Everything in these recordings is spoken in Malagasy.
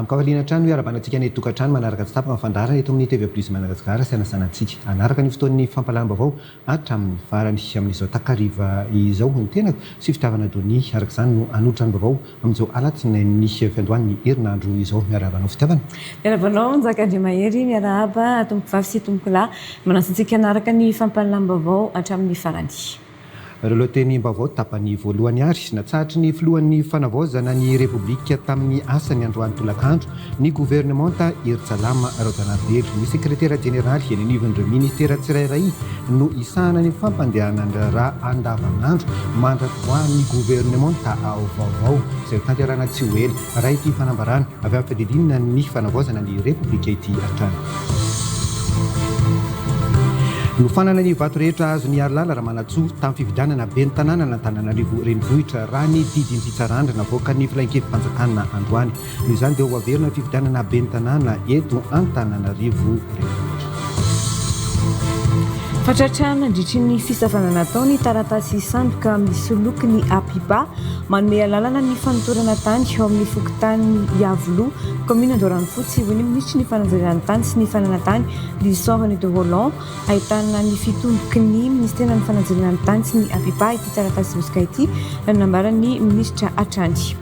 Amkawaliana trano arabanatsika ny tokantrano manaraka tsy tapaka fandarana eto amin'ny TV Plus Madagascar sy anasanantsika. Anaraka ny fotoan'ny fampalam-baovao hatramin'ny farany amin'izao takariva izao ny tena sy fitiavana doni araka izany no anotrany vaovao amin'izao alatsinainy fiandohan'ny herinandro izao miarabanao fitiavana. Miarabanao njakandry mahery miarahaba tompo vavy sy tompo lahy manasantsika anaraka ny fampalam-baovao hatramin'ny farany. Ireo teny vaovao tapany voalohany ary natsahatra ny filohan'ny fanavaozana ny repoblika tamin'ny asany androany tolakandro ny gouvernemanta Eritsalama Raodanavelo ny sekretera jeneraly eny anivon'ireo ministera tsirairay no isahana ny fampandehanana raha andavanandro mandrakoa ny gouvernemanta ao vaovao izay tanterana tsy ho ela raha ity fanambarana avy amin'ny fadidinina ny fanavaozana ny repoblika ity hatrany. No fanana ny vato rehetra azo ny arilala raha manatsoa tamin'ny fividianana ben'ny tanàna n'Antananarivo renivohitra raha ny didiny fitsarandra navoaka ny filankevim-panjakana androany. Noho izany dia ho averina fividianana ben'ny tanàna eto Antananarivo renivohitra. Fatratrana andritry ny fisafanana taony taratasy sandoka misy loko ny apiba manome alalana ny fanotorana tany ao amin'ny fokotany Iavoloha commune Andoranfotsy ho ny ministry ny fananjairana tany sy ny fanana tany Lissorny de Roland ahitana ny fitomboky ny ministera ny fananjairana tany sy ny apiba ity taratasy mosika ity nambarany ministra Atrany.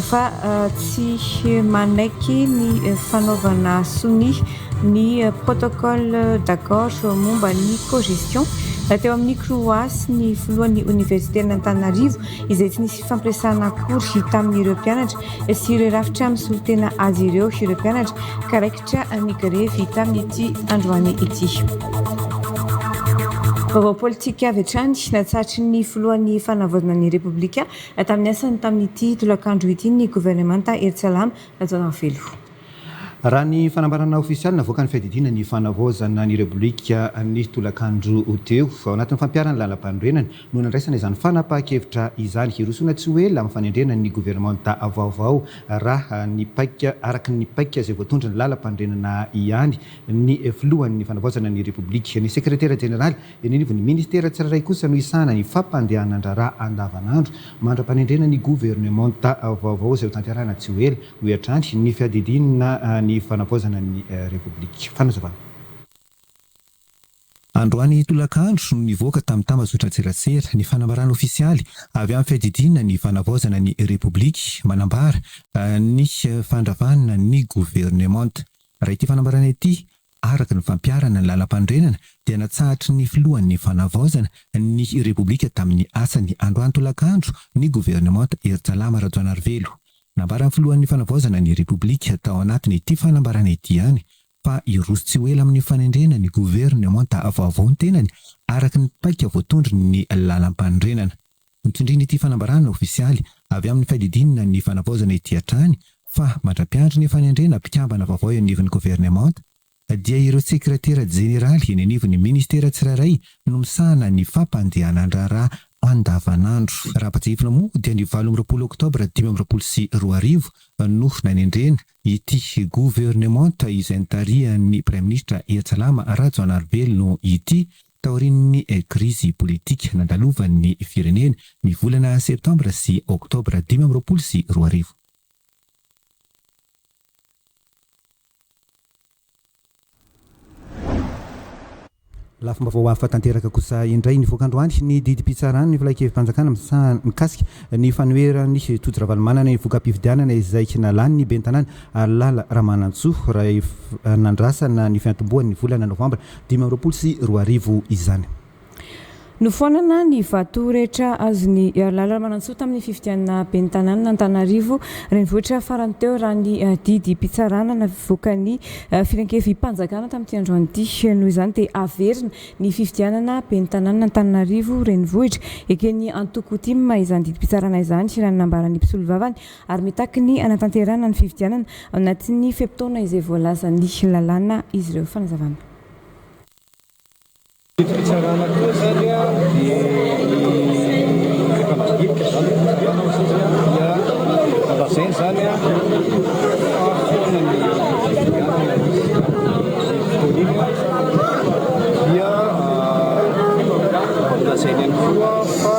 Fa tsy manaiky ny fanaovana soni ny protocole d'accord momba ny cogestion teo amin'ny Croas ny filohan'ny université n'Antananarivo izay tsy nisy fampiresahana akory tamin'ireo mpianatra sy ireo rafitra misolo tena azy ireo ireo mpianatra ka raikitra ny grevy tamin'ity androany ity. Vaovao politika avy hatrany natsatry ny filohan'ny fanavaozana ny repoblika tamin'ny asany tamin'ity tolakandro ity ny gouvernemanta Eritsalama Raodanavelo. Raha ny fanambarana ofisialy navoaka ny fiadidina ny fanavaozana ny repoblika ny tolakandro teo ao anatin'ny fampiarana lalam-pandrenany no nandraisana izany fanapahan-kevitra izany hirosoana tsy ho ela amin'ny fanendrena ny gouvernemanta vaovao raha ny paika araka ny paika izay voatondra ny lalam-pandrenana ihany ny filohan'ny fanavaozana ny repoblika ny sekretera jeneraly eny anivon'ny ministera tsirairay kosa no isahana ny fampandehanana raha andavanandro mandra-panendrena ny gouvernemanta vaovao izay ho tanterahana tsy ho ela ho hatrany ny fiadidina ny fanavaozana ny repoblika. Fanazavana. Androany tolakandro no nivoaka tamin'ny tambazotra tserasera ny fanambarana ofisialy avy amin'ny fiadidina ny fanavaozana ny repoblika manambara ny fandravana ny gouvernemanta. Raha ity fanambarana ity araka ny fampiarana ny lalam-pandrenana dia natsahatra ny filohan'ny fanavaozana ny repoblika tamin'ny asany androany tolakandro ny gouvernemanta Eritsalama Raodanavelo. Nambaran'ny filohan'ny fanavaozana ny repoblika tao anatiny ity fanambarana ity ihany fa iroso tsy ho ela amin'ny fanendrena ny gouvernemanta vaovao ny tenany araka ny paika voatondry ny lalam-pandrenana. Nitsindrina ity fanambarana ofisialy avy amin'ny fadidinina ny fanavaozana ity hatrany fa mandra-piandry ny fanendrena mpikambana vaovao eny anivon'ny gouvernemanta dia ireo sekretera jeneraly eny anivon'ny ministera tsirairay no misahana ny fampandehanana raha andavanandro. Raha-patsahifina moa dia ny 20 oktobra 2024 no nanendrena ity gouvernemanta izay nitarihan'ny praiminisitra Eritsalama Raodanavelo no ity taorian'ny krizy politika nandalovan'ny firenena ny volana septambra sy oktobra 2024. Lafim-baovao hafa tanteraka kosa indray ny voakandroany ny didim-pitsarana ny filankevim-panjakana mikasika ny fanoherany tojo-ravalomanana ny voka-pifidianana izay nalany ny ben'ny tanàna alala Ramanantsoa raha nandrasana ny fiantombohan'ny volana novambra 2024 izany. Nofonana ny vato rehetra azony lala Ramanantsoa tamin'ny fifidianana ben'ny tanàna Antananarivo renivohitra farany teo raha ny didy pitsarana navoaka ny filankevim-panjakana tamin'ity androany ity noho izany dia averina ny fifidianana ben'ny tanàna Antananarivo renivohitra ekeny Antokotima izany didy pitsarana izany raha nambarany mpisolo vavany ary mitaky ny anatanterana ny fifidianana anatin'ny feptaona izay voalaza ny lalàna izy ireo. Fanazavana. Pitsarana koa zany dia rehefa magidika zany fividianana dia lazainy zany fahafoana ny fividianana izy fotoan'iny dia lazainy ihany koa fa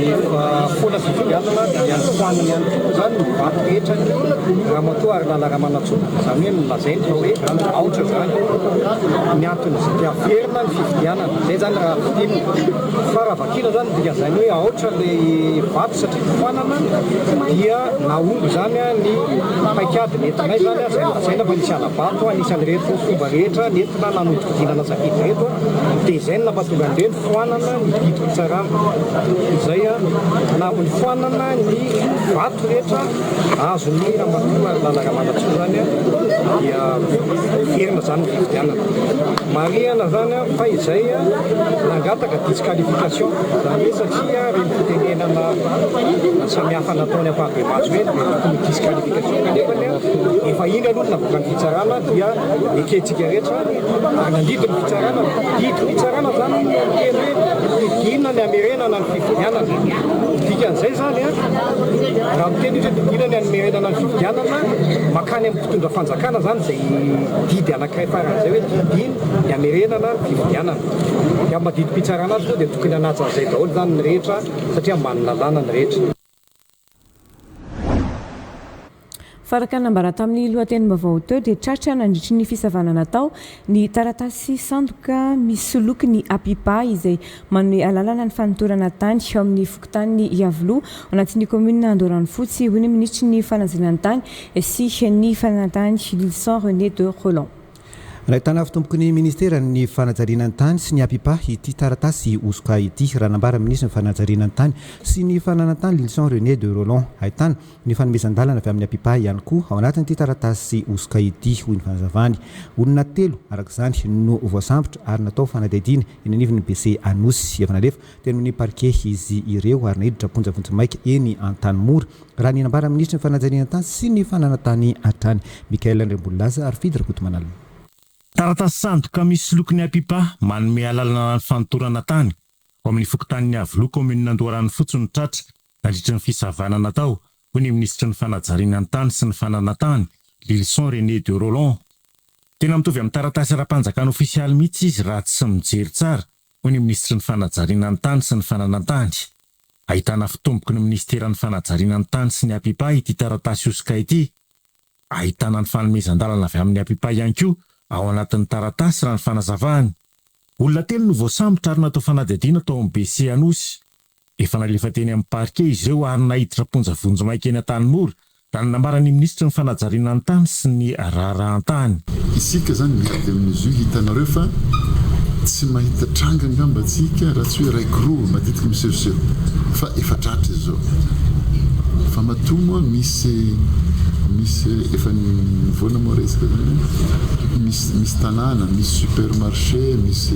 efa foana fividianana dia ny foanana ihany koa zany ny vato rehetra raha matoa ary lalaramanatsoa izany hoe nolazainy fa hoe aotra zany ny antony izay tiaverina ny fifidianana zay zany raha fidinina fa raha vakina zany dia zany hoe aotra ilay vato satria foanana dia naomby zany ny paikady nentinay zany zay lazaina fa nisy alabato anisan'ny reto fomba rehetra nentina nanodiko dinana safidy reto dia zay ny nampatonga an'ireny foanana ny biby tsarana izay na ny foanana ny vato rehetra azony ramatoa lalaramanatsoa zany dia verina zany ny fifidianana mariana zany fa izay nangataka disqualification zany hoe satria reny fitenenana samihafa nataony ampahabemaso hoe dia tokony disqualification kanefany efa iny aloha navoaka ny fitsarana dia eketsika rehetra ary nandito ny fitsarana dito fitsarana zany teny hoe didina ny amerenana ny fifidianana dikan'izay zany raha miteny hoe didina ny amerenana ny fifidianana makany amin'ny mpitondra fanjakana zany zay didy anankiray faran'izay hoe didiny ny amerenana ny fifidianana dia madidim-pitsarana azy koa dia tokony hanaja an'izay daholo zany ny rehetra satria manana lalàna ny rehetra. Faraka nambara tamin'ny lohateny Vaovao teo dia tratra nandritry ny fisavanana tao ny taratasy sandoka misy loky ny apipa izay manome alalana ny fanotorana tany eo amin'ny fokontany Iavoloha anatin'ny commune Andoranfotsy hoy ny ministry ny fanazanana tany sy ny fananantany Lilson René de Roland. Nahitana fitomboky ny ministera ny fanajariana ny tany sy ny apipa ity taratasy osoka ity raha nambara ministry ny fanajariana ny tany sy ny fananantany Lilson René de Roland ahitana ny fanomezan-dalana avy amin'ny apipa ihany koa ao anatin'ity taratasy osoka ity hoy ny fanazavany olona telo arak'izany no voasambotra ary natao fanadihadiana eny anivon'ny BC Anosy efa nalefa teny amin'ny parquet izy ireo ary nahiditra ponjavonjy maika eny an-tanimora raha ny nambara ministry ny fanajariana ny tany sy ny fananantany hatrany Mikael Andrembolaza ary Fidra Kotomanala. Taratasy sandoka misy lokony apipa manome alalana ny fanotorana tany ao amin'ny fokontany Iavoloha commune Andoranfotsy ny tratra nandritra ny fisavanana tao hoy ny ministry ny fanajariana ny tany sy ny fananantany Lilson René de Roland. Tena mitovy amin'ny taratasy ara-panjakana ofisialy mihitsy izy raha tsy mijery tsara hoy ny ministry ny fanajariana ny tany sy ny fananantany. Ahitana fitomboky ny ministera ny fanajariana ny tany sy ny apipa ity taratasy osoka ity. Ahitana ny fanomezan-dalana avy amin'ny apipa ihany koa ao anatin'ny taratasy raha ny fanazavany. Olona telo no voasambotra ary natao fanadihadiana tao amin'ny BC Anosy. Efa nalefa teny amin'ny parquet izy ireo ary nahiditra ponjavonjy maika eny an-tanimora raha ny nambaran'ny ministry ny fanajariana ny tany sy ny raharahantany. Isika zany miady amin'izy io hitanareo fa tsy mahita tranga angamba antsika raha tsy hoe raiky roa matetika misehoseho fa efa tratra izao fa matoa misy efa nivoana moa resaka zany misy tanàna, misy supermarché, misy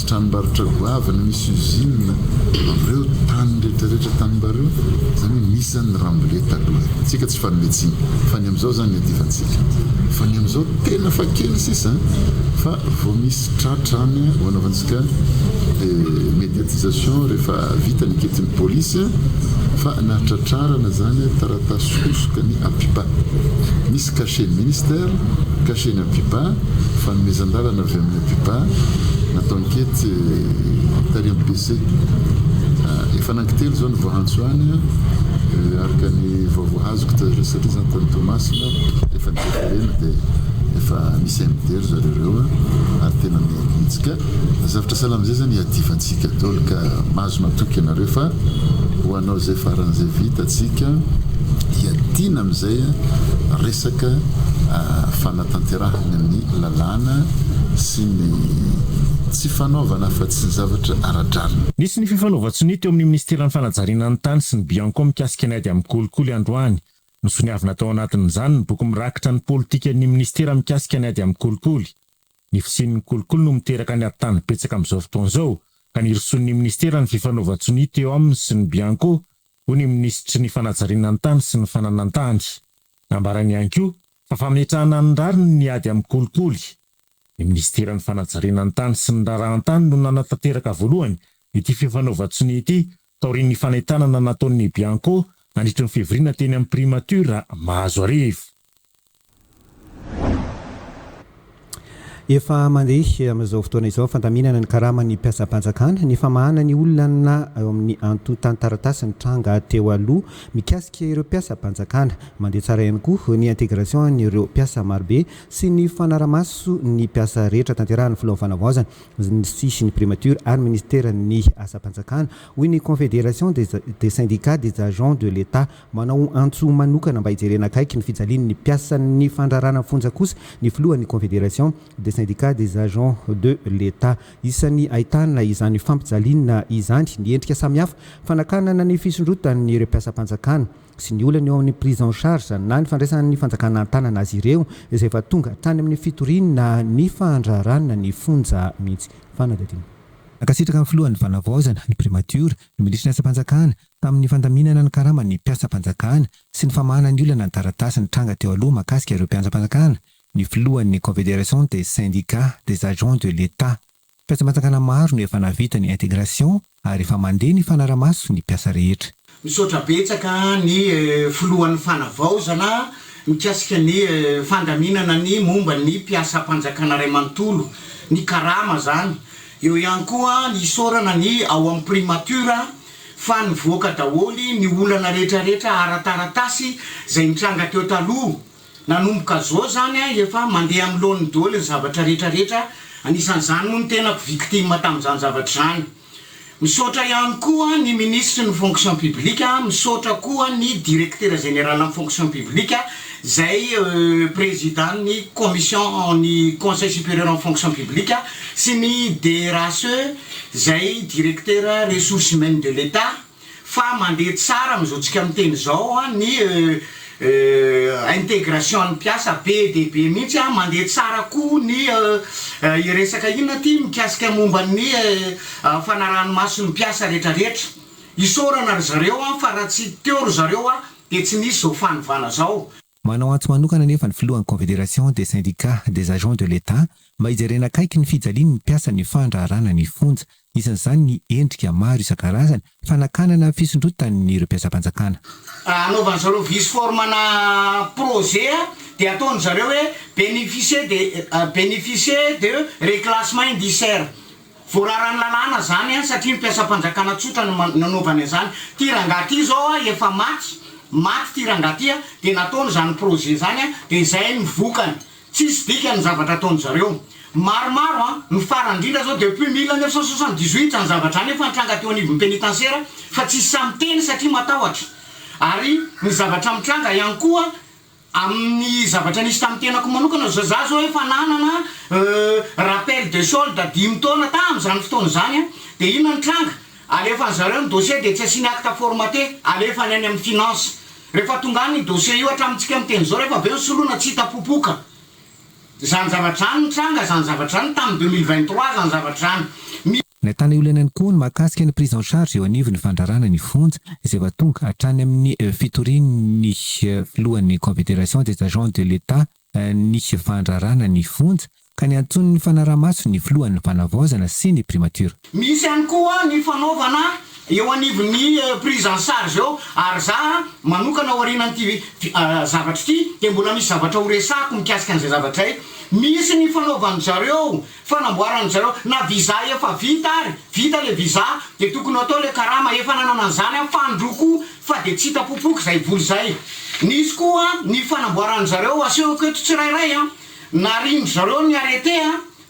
tranombarotra goavana, misy usine reo tany rehetrarehetra tanimbareo zany hoe misy zany rambole taloha tsika tsy fanometsiny fa ny am'izao zany adivantsika fa ny am'izao tena fa kely sisa fa vao misy tratrany hoanaovantsika médiatisation rehefa vita niketin'ny polisy fa natratrarana zany taratasy osoka ny apipa misy cachet ministère cachet ny apipa fanomezan-dalana avy amin'ny apipa natao nikety tary amin'ny BC efa nankitelo zao ny voahantsoany araka ny vaovao azoko satria zany tany Tomasina efa nideferena dia efa misy MDR zareo ary tena mihitsika zavatra salama zay zany iadivantsika daholo ka mahazo matoky ianareo fa ho anao zay faran'izay vita atsika iadina amin'izay resaka fanatanterahana amin'ny lalàna sy ny tsy fanaovana fa tsy zavatra aradrarina. Nisy ny fifanaova-tsony teo amin'ny ministeran'ny fanajariana ny tany sy ny Bianco mikasika ny ady amin'ny kolikoly androany. Nosoniavina tao anatin'izany ny boky mirakitra ny politika ny ministera mikasika ny ady amin'ny kolikoly. Ny fisian'ny kolikoly no miteraka ny ady-tany betsaka amin'izao fotoan'izao ka niroson'ny ministera ny fifanaova-tsony teo aminy sy ny Bianco hoy ny ministry ny fanajariana ny tany sy ny fananantany. Nambarany ihany koa fa fametrahana ny rariny ny ady amin'ny kolikoly. Ny ministera ny fanajariana ny tany sy ny raharahantany no nanatanteraka voalohany ity fifanaova-tsony ity taorian'ny fanentanana nataon'ny Bianco nandritra ny fevrina teny amin'ny primature mahazo arivo. Efa mandeha amin'izao fotoana izao fandaminana ny karama ny mpiasa-panjakana ny famahana ny olona eo amin'ny antotan-taratasy ny tranga teo aloha mikasika ireo mpiasa-panjakana mandeha tsara ihany koa ny intégration ny ireo mpiasa marobe sy ny fanaramaso ny mpiasa rehetra tanterahany filoam-fanavaozana sy ny primature ary ministère ny asa-panjakana hoy ny confédération des syndicats des agents de l'État manao antso manokana mba hijerena akaiky ny fijaliany ny mpiasa ny fandrarana fonja kosa ny filohan'ny confédération des syndicats des agents de l'État isany ahitana izany fampijaliana izany ny endrika samihafa fanakanana ny fisondrotany ireo mpiasa-panjakana sy ny olana eo amin'ny prise en charge na ny fandraisana ny fanjakana an-tanana azy ireo izay efa tonga tany amin'ny fitoriana ny fandrarana ny fonja mihitsy fanadadiana. Nakasitraka amin'ny filohan'ny vanavaozana ny primature ny minisitry ny asa-panjakana tamin'ny fandaminana ny karama ny mpiasa-panjakana sy ny famahana ny olana ny taratasy ny tranga teo aloha makasika ireo mpiasa-panjakana ny filohan'ny confédération des syndicats des agents de l'État mpiasa-panjakana maro no efa navita ny intégration ary efa mandeha ny fanaramaso ny mpiasa rehetra. Misaotra betsaka ny filohan'ny fanavaozana mikasika ny fandaminana ny momba ny mpiasa-panjakana ray manontolo ny karama zany eo ihany koa ny sorana ny ao amin'ny primature fa nivoaka daholy ny olana rehetrarehetra ara-taratasy zay nitranga teo taloha nanomboka zao zany efa mandeha amin'ny lohan'ny daholy ny zavatra rehetrarehetra anisan'izany moa ny tenako victime tamin'izany zavatra zany. Misaotra ihany koa ny ministre ny fonction publique misaotra koa ny directeur général ny fonction publique zay président ny commission ny conseil supérieur en fonction publique sy ny DRHE zay directeur ressources humaines de l'État fa mandeha tsara amin'izao amin'ny teny zao ny intégration ny mpiasa be dia be mihitsy mandeha tsara koa ny resaka inona ty mikasika momba ny fanarahany maso ny mpiasa rehetrarehetra isorana ry zareo fa raha tsy teo ry zareo dia tsy nisy zao fanovana zao. Manao antso manokana nefa ny filohan'ny confédération des syndicats des agents de l'État mba hijerena akaiky ny fijaliany ny mpiasa ny fandrarana ny fonja isan'izany ny endrika maro isan-karazany fanakanana fisondrotany ireo mpiasa-panjakana. Anaovan'ny zareo visy formana projet dia ataony zareo hoe bénéficier de reclassement indiciaire voararany lalàna zany satria ny mpiasa-panjakana tsotra nanaovany zany ty rangaty zao efa maty ty rangaty dia nataony zany projet zany dia izay mivokany tsisy dikany zavatra ataony zareo maromaro ny farandrindra zao depuis 1978 zany zavatra zany efa nitranga teo anivon'ny pénitentiaire fa tsisy samy teny satria matahotra ary ny zavatra mitranga ihany koa amin'ny zavatra nisy tamin'ny tenako manokana za zao efa nanana rappel de solde 10 taona tamin'izany fotoana zany dia inona nitranga alefa zareo ny dossier dia tsy asiany acte formaté alefa ny any amin'ny finance rehefa tonga any dossier io hatramintsika amin'ny teny zao rehefa be ny soloana tsy hita popoka zany zavatra zany nitranga zany zavatra zany tamin'ny 2023 zany zavatra zany. Nahitana olana ihany koa ny mahakasika ny prise en charge eo anivon'ny fandrarana ny fonja izay efa tonga hatrany amin'ny fitorian'ny filohan'ny confédération des agents de l'État ny fandrarana ny fonja ka ny antsony ny fanaramaso ny filohan'ny fanavaozana sy ny primature. Misy ihany koa ny fanaovana eo anivon'ny prise en charge eo ary za manokana aorianan'ity zavatra ity dia mbola misy zavatra horesako mikasika an'izay zavatra zay. Misy ny fanaovan'ny zareo fanamboarany zareo na visa efa vita ary vita le visa dia tokony atao le karama efa nanana an'izany fandroko fa dia tsy hita popoka zay voly zay. Nisy koa ny fanamboarany zareo asehoko eto tsirairay nariny zareo ny arrêté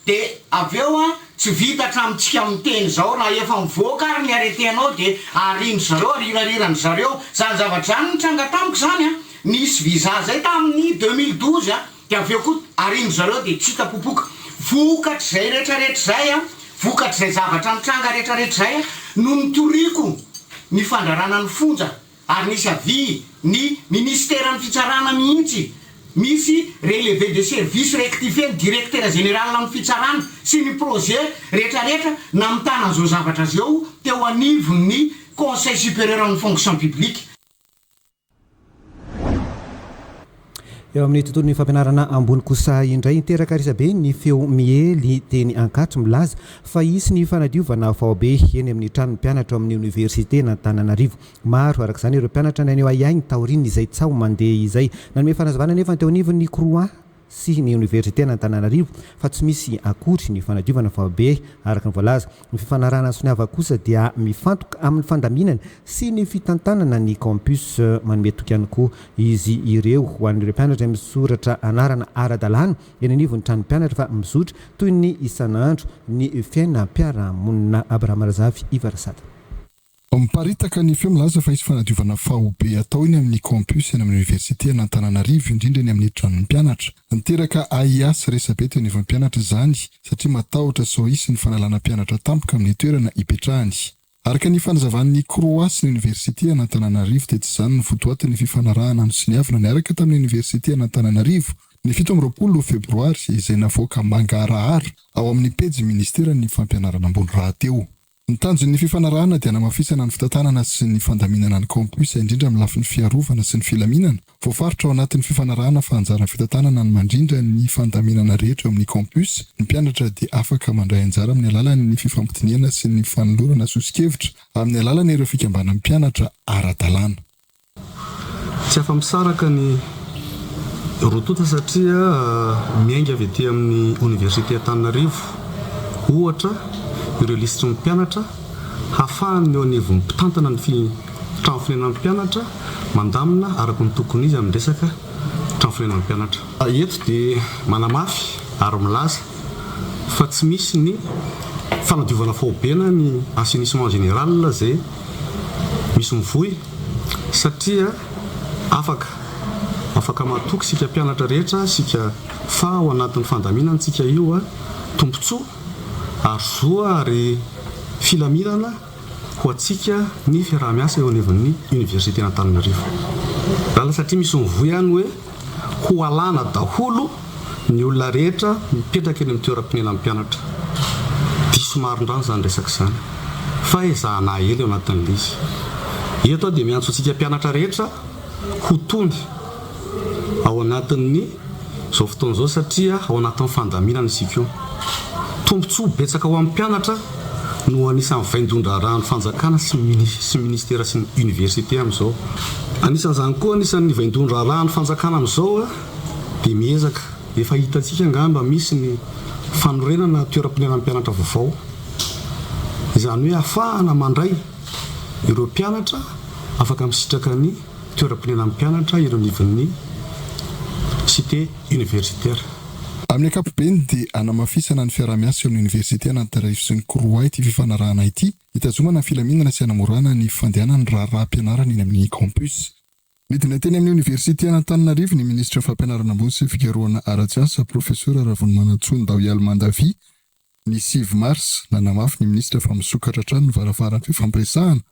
dia avy eo tsy vita hatramintsika amin'ny teny zao na efa mivoaka ary ny arrêté anao dia ariny zareo rirariran'ny zareo zany zavatra zany nitranga tamiko zany nisy visa zay tamin'ny 2012 dia avy eo koa ariny zareo dia tsy hita popoka vokatra zay rehetrarehetra zay vokatra zay zavatra nitranga rehetrarehetra zay no nitoriako ny fandrarana ny fonja ary nisy avy ny ministère ny fitsarana mihitsy misy relevé de service rectifié directeur général amin'ny fitsarana sy ny projet rehetrarehetra namitana an'izao zavatra zao teo anivon'ny conseil supérieur en fonction publique. Eo amin'ny tontolon'ny fampianarana ambony kosa indray niteraka risabe ny feo miely teny ankatso milaza fa isy ny fanadiovana Vaovao eny amin'ny tranon'ny mpianatra amin'ny université n'Antananarivo. Maro araka izany ireo mpianatra naneo aiainy taoriny izay tsao mandeha izay nanome fanazavana nefa teo anivon'ny Croix sy ny oniversité n'Antananarivo fa tsy misy akory ny fanadiovana vaobe araka ny voalaza. Ny fifanarahana soniava kosa dia mifantoka amin'ny fandaminana sy ny fitantanana ny campus manome toky ihany koa izy ireo ho an'ireo mpianatra misoratra anarana ara-dalàna eny anivon'ny trano mpianatra fa mizotra toy ny isan'andro ny fiaina mpiara-monina Abrahamarazavy Ivarasata. Miparitaka ny feo milaza fa isy fanadiovana faobe atao eny amin'ny campus eny amin'ny université n'Antananarivo indrindra eny amin'ny tranon'ny mpianatra. Niteraka aiasy resabe teo anivon'ny mpianatra izany satria matahotra sao isy ny fanalana mpianatra tampoka amin'ny toerana ipetrahany. Araka ny fanazavan'ny Croix sy ny université n'Antananarivo dia tsy izany ny votoatin'ny fifanarahana ny siniavana niaraka tamin'ny université n'Antananarivo ny 17 febroary izay navoaka mangarahara ao amin'ny pejy ministeran'ny fampianarana ambony raha teo. Ny tanjon'ny fifanarahana dia namafisana ny fitantanana sy ny fandaminana ny campus indrindra amin'ny lafin'ny fiarovana sy ny filaminana. Voafaritra ao anatin'ny fifanarahana fa anjaran'ny fitantanana ny mandrindra ny fandaminana rehetra amin'ny campus. Ny mpianatra dia afaka mandray anjara amin'ny alalan'ny fifampitiniana sy ny fanolorana sosikevitra amin'ny alalan'ny ireo fikambanan'ny mpianatra ara-dalàna. Tsy afa-misaraka ny rotota satria miainga avy ety amin'ny université Antananarivo. Ohatra ireo lisitry ny mpianatra hafahany eo anivon'ny mpitantana ny trano finanan'ny mpianatra mandamina araka ny tokony izy amin'ny resaka trano finanan'ny mpianatra. Eto dia manamafy ary milaza fa tsy misy ny fanadiovana faobena ny assainissement général izay misy mivoy satria afaka matoky sika mpianatra rehetra sika fa ao anatin'ny fandaminana tsika io tombontsoa arzoa ary filaminana ho atsika ny fiaraha-miasa eo anivon'ny université n'Antananarivo. Raha satria misy mivoy ihany hoe ho alana daholo ny olona rehetra mipetraka eny amin'ny toeram-piainan'ny mpianatra. Diso maron-drano izany resaka izany fa ezahana ely eo anatin'ilay izy. Eto dia miantso antsika mpianatra rehetra ho tony ao anatin'ny izao fotoana izao satria ao anatin'ny fandaminana isika io. Tombontsoa betsaka ho amin'ny mpianatra no anisan'ny vaindon-draharahan'ny fanjakana sy ministera sy ny université amin'izao. Anisan'izany koa anisan'ny vaindon-draharahan'ny fanjakana amin'izao dia miezaka efa hitantsika angamba misy ny fanorenana toeram-piainan'ny mpianatra vaovao. Izany hoe ahafahana mandray ireo mpianatra afaka misitraka ny toeram-piainan'ny mpianatra ireo nivon'ny cité universitaire. Amin'ny ankapobeny dia anamafisana ny fiaraha-miasa eo amin'ny université n'Antananarivo sy ny Croix ity fifanarahana ity hitazomana ny filaminana sy hanamorana ny fandehanany raharaham-pianarana eny amin'ny campus. Midina teny amin'ny université n'Antananarivo ny ministra fampianarana ambony sy fikarohana ara-tsiasa professeur Ravonimanantsony Mandavy ny 9 mars nanamafy ny ministra fa misokatra trano ny varavarany fifampiresahana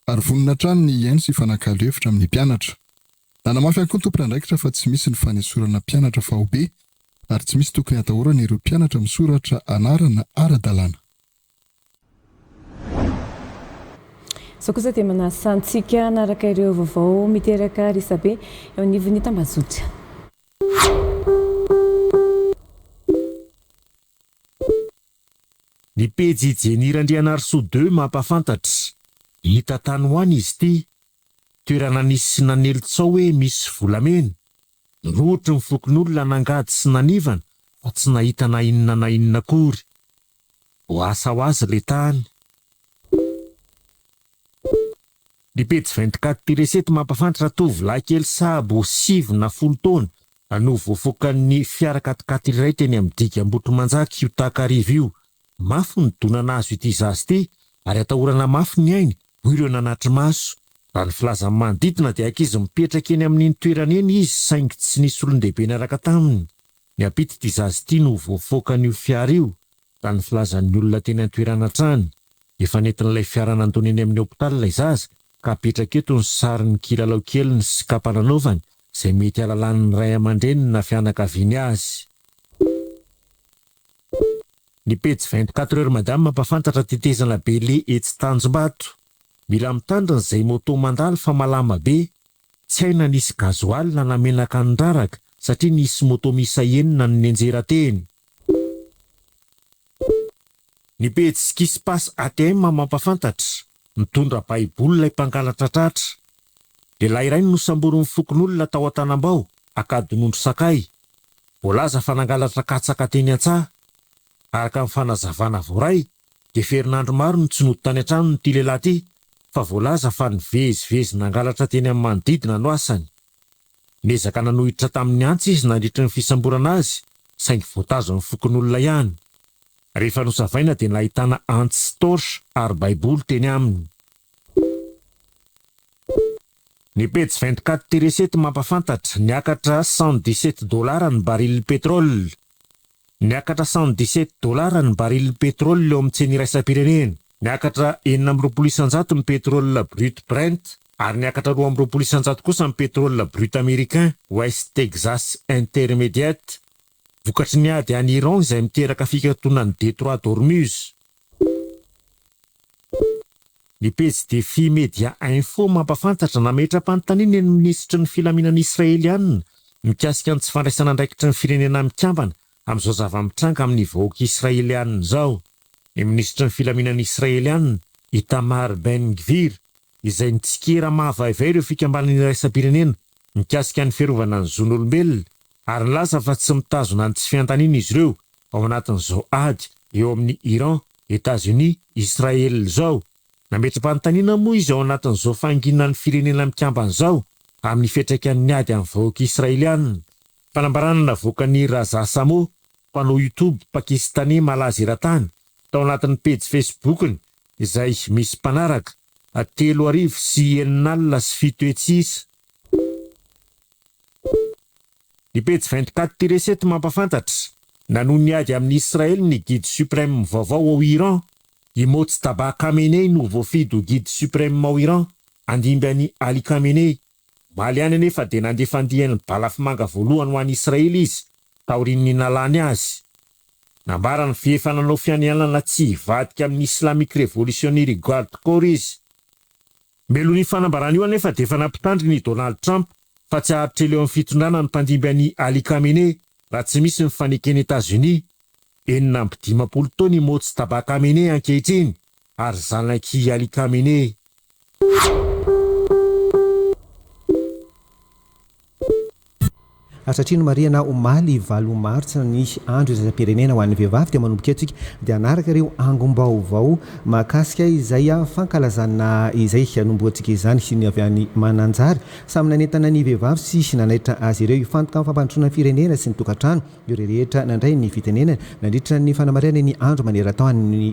ary vonona trano ny iaino sy fanakalo hevitra amin'ny mpianatra. Nanamafy ihany koa ny tompon'andraikitra fa tsy misy ny fanesorana mpianatra faobe ary tsy misy tokony atahorana ireo mpianatra misoratra anarana ara-dalàna. So kosa dia manasantsika naraka ireo vaovao miteraka risabe eo anivon'ny tambazotra. Ny pejy Jenirandrianarso 2 mampafantatra hita tany ho any izy ity toerana nisy nanelitsao hoe misy volamena. Rohotry ny fokon'olona nangady sy nanivana fa tsy nahita na inona akory. Ho asa ho azy le tany. Ny pejy 24 Piresety mampafantatra tovolahy kely sahabo 7 taona no voafoakan'ny fiara katikaty iray teny amin'ny diga Ambotromanjaka io takarivo io. Mafy ny donana azo ity zazy ity ary atahorana mafy ny ainy ho ireo nanatry maso. Raha ny filazan'ny manodidina dia ankizy mipetraka eny amin'ny toerana eny izy saingy tsy nisy olon-dehibe niaraka taminy. Ny ampita ity zazy ity no voafoakan'io fiara io. Raha ny filazan'ny olona teny an-toerana trany. Efa nentin'ilay fiara nandona eny amin'ny hopitaly ilay zaza ka apetraka eto ny sarin'ny kilalao keliny sy kapa nanaovany izay mety alalan'ny ray aman-dreny na fianakaviany azy. Ny pejy 24 heures madame mampafantatra tetezana be le etsy Tanjombato. Mila mitandrina izay moto mandalo fa malama be. Tsy hay na nisy gazoaly na namenaka ny raraka satria nisy moto misa enina ny nenjera teny. Ny pejy Skispas ATM mampafantatra mitondra baiboly ilay mpangalatra tratra. Lehilahy iray no samborony fokon'olona tao Antanambao akadin'ondro sakay. voalaza fa nangalatra katsaka teny an-tsaha. Araka amin'ny fanazavana voaray dia ferinandro maro no tsy nody tany an-trano nyity lehilahy ity, fa voalaza fa nivezivezy nangalatra teny amin'ny manodidina no asany. Niezaka nanohitra tamin'ny antsy izy nandritry ny fisamborana azy, saingy voatazo amin'ny fokon'olona ihany. Rehefa nosavaina dia nahitana antsy sy torche ary baiboly teny aminy. Ny pejy 24 mampafantatra niakatra $117 ny barily pétrole. Niakatra $117 ny barily pétrole eo amin'ny tsena iraisam-pirenena. Niakatra 920 ny pétrole brut Brent ary niakatra 220 kosa ny pétrole brut américain West Texas Intermediate. Vokatry ny ady any Iran izay miteraka fikatoanan'ny Détroit d'Ormuz. Ny pejy Défi Média Info mampafantatra nametra-panontaniana ny ministra ny filaminana Israeliana mikasika ny tsy fandraisana andraikitry ny firenena mikambana amin'izao zava-mitranga amin'ny vahoaka Israeliana izao. Ny ministra ny filaminana Israeliana Itamar Ben-Gvir izay nitsikera mahavaivay ireo fikambanana iraisam-pirenena mikasika ny fiarovana ny zon'olombelona ary nilaza fa tsy mitazona ny tsy fiantanina izy ireo ao anatin'izao ady eo amin'ny Iran, États-Unis, Israel izao. Nametra-panontaniana moa izy ao anatin'izao fanginana ny firenena mikambana izao amin'ny fiantraikan'ny ady amin'ny vahoaka Israeliana. Fanambarana navoaka ny Raza Samo, mpanao YouTube pakistanais malaza eran-tany, tao anatin'ny pejy Facebookny izay misy mpanaraka 3:7 Ny pejy 24 mampafantatra nanoho ny ady amin'ny Israel ny guide suprême vaovao ao Iran. I Mojtaba Khamenei no voafidy ho guide suprême ao Iran, andimby any Ali Khamenei. Maly any anefa dia nandefa andihany balafimanga voalohany ho an'i Israely izy, taorian'ny nalany azy. Nambara ny fiefananao fianianana tsy hivadika amin'ny Islamic Revolutionary Guard Corps izy. Melo ny fanambarana io anefa dia efa nampitandry ny Donald Trump fa tsy haharitra eo amin'ny fitondrana ny mpandimby any Ali Khamenei raha tsy misy ny fanekeny États-Unis. 920 taona i Mojtaba Khamenei ankehitriny ary zanaky Ali Khamenei. Asatrino Mariana omaly 7 martsa ny andro iraisam-pirenena ho an'ny vehivavy dia manomboka antsika dia anaraka ireo angom-baovao mahakasika izay fankalazana izay anomboantsika izany sy ny avy any Mananjary samy nanentana ny vehivavy sy nanaitra azy ireo ifantoka amin'ny fampandrosoana ny firenena sy ny tokantrano io rehetra nandray ny fitenenana nandritra ny fanamarihana ny andro maneran-tao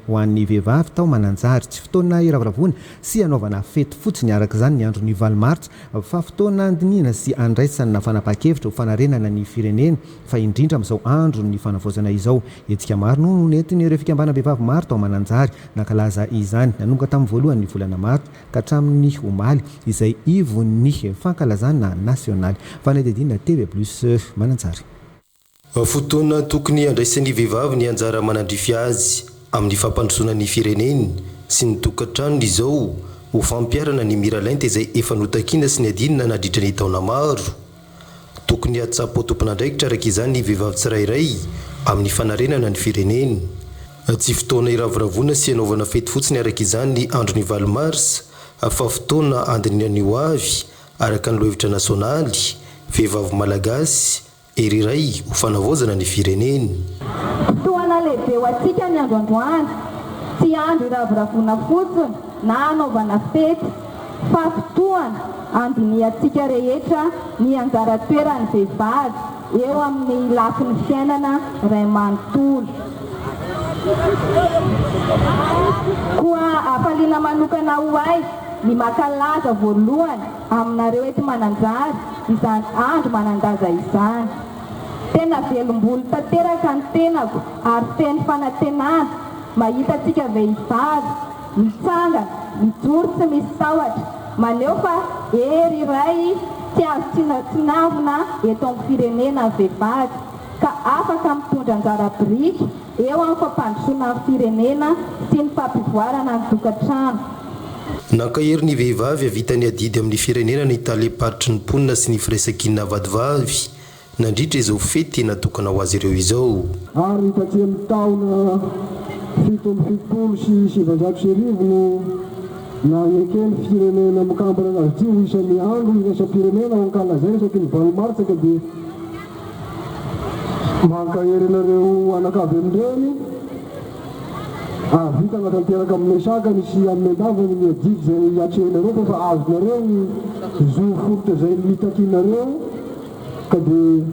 ho an'ny vehivavy tao Mananjary. Tsy fotoana iravoravoana sy anaovana fety fotsiny araka izany ny andro ny 7 martsa fa fotoana andinihana sy andraisana na fanapa-kevitra ho renana ny firenena fa indrindra amin'izao andro ny fanavaozana izao. Etsika maro no nentiny ireo fikambana vehivavy maro tao Mananjary nakalaza izany nanomboka tamin'ny voalohany ny volana martsa ka hatramin'ny omaly izay ivon'ny fankalazana nasionaly. Fanadidina TV Plus Mananjary. Fotoana tokony andraisan'ny vehivavy ny anjara manandrify azy amin'ny fampandrosoana ny fireneny sy ny tokantranony izao ho fampiarana ny miralainta izay efa notakiana sy ny adinina nandritra ny taona maro. Tokony atsapo tompon'andraikitra araka izany ny vehivavy tsirairay amin'ny fanarenana ny fireneny. Tsy fotoana iravoravoana sy anaovana fety fotsiny araka izany ny andro ny 7 marsa fa fotoana andinina ho avy araka ny lohevitra nasionaly vehivavy malagasy eriray ho fanavaozana ny fireneny. Fotoana lehibe ho antsika ny androandroany, tsy andro iravoravoana fotsiny na anaovana fety fa fotoana andiniantsika rehetra ny anjara toerany vehivavy eo amin'ny lafin'ny fiainana ray manontolo. Koa afaliana manokana ho azy ny makalaza voalohany aminareo eto Mananjary izany andro manandaza izany. Tena velombolo tanteraka ny tenako ary feno fanantenana mahita antsika vehivavy mitsangana, mijoro tsy misy tahotra, maneho fa ery iray tsy azo tsinavina eto amin'ny firenena vehivavy ka afaka mitondra anjara biriky eo amin'ny fampandrosoana ny firenena sy ny fampivoarana ny tokantrano. Nankahery ny vehivavy avitany adidy amin'ny firenena ny taleparitry ny mponina sy ny firesakinina vadivavy nandritra izao fety natokana ho azy ireo izao. Ary nitaty amin'ny taona 770 sy 700 no nagnekeny firenena mikambana azy io isan'ny andro iraisam-pirenena ho ankalazay resaky ny 7 martsa ka dia mankaherinareo anakavy amin'ireny vitana tanteraka amin'ny sakany sy amin'ny andavany ny adidy zay atrehinareo fa azonareo zo foritra zay mitakinareo ka dia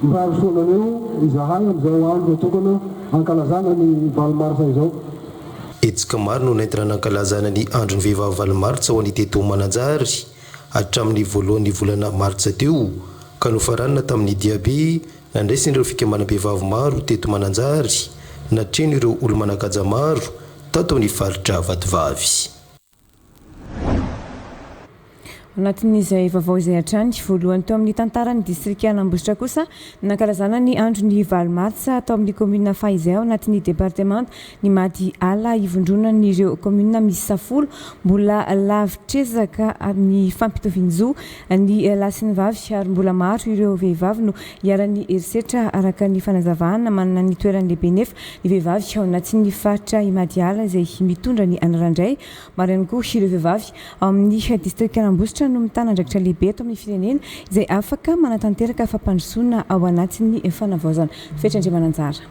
mirarosoanareo izahay amin'izao andro tokana ankalazana ny valomarsa izao. Etsika maro no naentina nankalazana ny andro ny vehivavy valomartsa ho an'ny teto Mananjary hatramin'ny voalohan'ny volana martsa teo ka nofaranina tamin'ny diabe nandraisin'ireo fikambanam-behivavy maro teto Mananjary natreno ireo olo manakaja maro tato amin'ny faritra Vatovavy. Anatin'izay vaovao izay hatrany voalohany teo amin'ny tantarany distrika Anambositra kosa nankalazana ny andro ny valomartsa atao amin'ny commune Faizay anatin'ny département ny Mady ala ivondronan'ireo commune misy safolo mbola lavitrezaka ny fampitovinjo ny lahy sy ny vavy ary mbola maro ireo vehivavy no hiarany herisetra araka ny fanazavana manana ny toerany lehibe nefa ny vehivavy ao anatin'ny faritra i Mady ala izay mitondra ny anarandray maro ihany koa ireo vehivavy ao amin'ny distrika Anambositra no mitana andraikitra lehibe eto amin'ny firenena izay afaka manatanteraka fampandrosoana ao anatin'ny fanavaozana. Fetrandre Mananjara.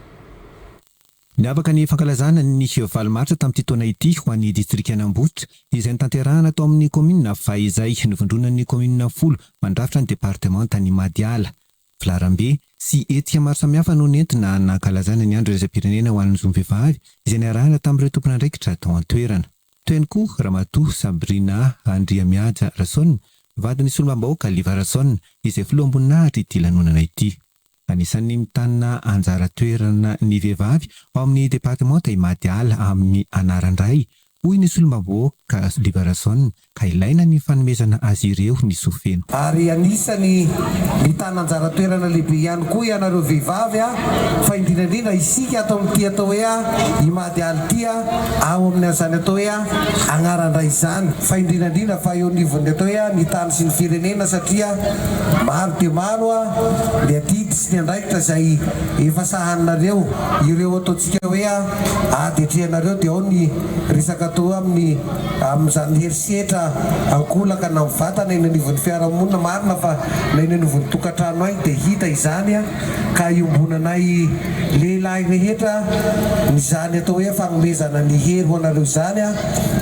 Niavaka ny fankalazana ny valomartsa tamin'ity taona ity ho an'ny distrika Anambositra izay nitanterahana tao amin'ny commune Faizay nivondronan'ny commune 10 mandrafitra ny département ny Mady ala. Filarambe sy etika maro samihafa no nentina nankalazana ny andro raisam-pirenena ho an'ny vehivavy izay niarahana tamin'ireo tompon'andraikitra tao an-toerana. Toen koa Ramatoa Sabrina Andriamiaja Rason vadiny solombabaoka Liva Rason izay filoha amboninahitra ity lanonana ity. Anisan'ny mitana anjara toerana ny vehivavy ao amin'ny département i Mady ala amin'ny anarandray hoy ny solombabaoka Liva Rason ka ilaina ny fanomezana azy ireo ny sofena. Ary anisany mitana anjara toerana lehibe ihany koa ianareo vehivavy fa indrindrandrindra isika atao amin'ity atao hoe i Mady ala ity ao amin'ny azany atao hoe agnarandray izany fa indrindrandrindra fa eo nivony atao hoe ny tany sy ny firenena satria maro dia maro ny adidy sy ny andraikitra izay efa sahaninareo ireo ataontsika hoe adetrehanareo dia ao ny resaka atao amin'izany herisetra ankolaka na mivatana eny anivon'ny fiarahamonina marina fa na eny anivon'ny tokantrano any dia hita izany ka iombonanay lehilahy rehetra nyzany atao hoe fanomezana ny hery ho anareo izany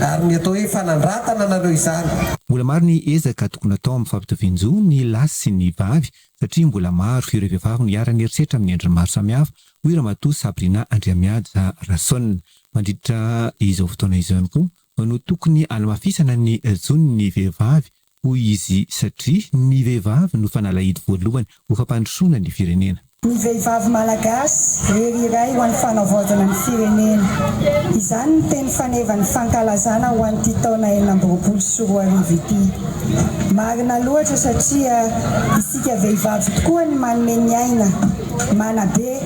ary ny atao hoe fanandratana anareo izany. Mbola maro ny ezaka tokony atao amin'ny fampitovinjo ny lahy sy ny vavy satria mbola maro ireo vehivavy no hiarany herisetra amin'ny endriny maro samihafa hoy Ramatoa Sabrina Andriamiaja Rason. Mandritra izao fotoana izao ihany koa no tokony alamafisana ny jony ny vehivavy hoy izy satria ny vehivavy no fanalahidy voalohany ho fampandrosoana ny firenena. Ny vehivavy malagasy hery iray ho an'ny fanavaozana ny firenena. Izany ny teny fanevany fankalazana ho an'ity taona 2024 ity. Marina loatra satria isika vehivavy tokoa ny manome ny aina, manabe,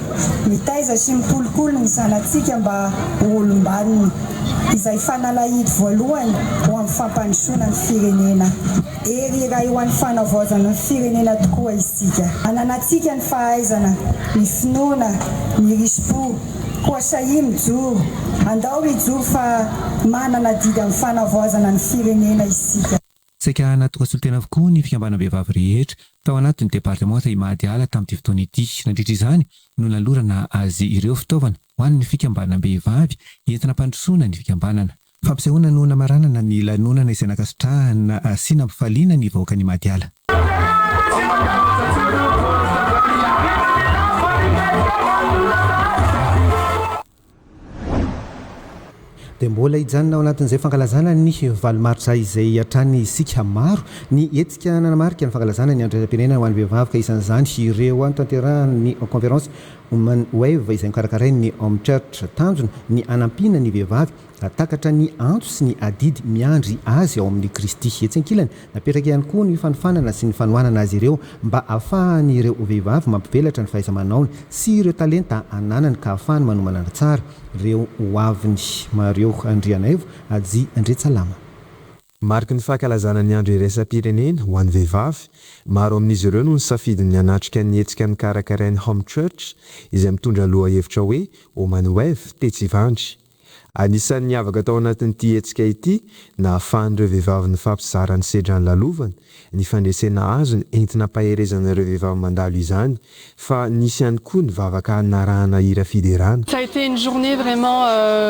mitaiza sy mipolokolo ny zanatsika mba ho olombanona. Izay fanalahidy voalohany ho amin'ny fampandrosoana ny firenena. Hery iray ho an'ny fanavaozana ny firenena tokoa isika. Ananatsika ny fahaizana, ny finoana, ny rispo, koa sahi mijoro, andao ijoro fa manana didy amin'ny fanavaozana ny firenena isika. Saika natoka solotena avokoa ny fikambanam-behivavy rehetra tao anatin'ny département i Mady ala tamin'ity fotoana ity. Nandritra izany no nalorana azy ireo fitaovana ho an'ny fikambanam-behivavy entina hampandrosoana ny fikambanana. Fampisehoana no namaranana ny lanonana izay nakasitrahana sy nampifaliana ny vahoaka ny Mady ala. Dia mbola hijanona ao anatin'izay fankalazana ny valomartsa izay hatrany isika maro ny etika nanamarika ny fankalazana ny andro raisam-pirenena ho an'ny vehivavy ka isan'izany ireo tanterahany conférence Women Wave izay mikarakarainy Home Church tanjona ny anampina ny vehivavy takatra ny antso sy ny adidy miandry azy ao amin'ny Kristy. Etsy ankilany napetraka ihany koa ny fanofanana sy ny fanohanana azy ireo mba ahafahany ireo vehivavy mampivelatra ny fahaiza-manaony sy ireo talenta ananany ka ahafahany manomana tsara ireo hoaviny. Mario Andrianaivo Aji Andretsalama. Mariky ny fankalazana ny andro iraisam-pirenena ho an'ny vehivavy, maro amin'izy ireo no nisafidiny hanatrika ny hetsika ny karakarainy Home Church izay mitondra lohahevitra hoe Women Wave Tetsivandry. Anisan'ny avaka tao anatin'ity hetsika ity na ahafahan'ireo vehivavy ny fampizarany sedra ny lalovany, ny fandresena azony entina paherezan'ireo vehivavy mandalo izany, fa nisy ihany koa ny vavaka narahana hira fiderana. Ça a été une journée vraiment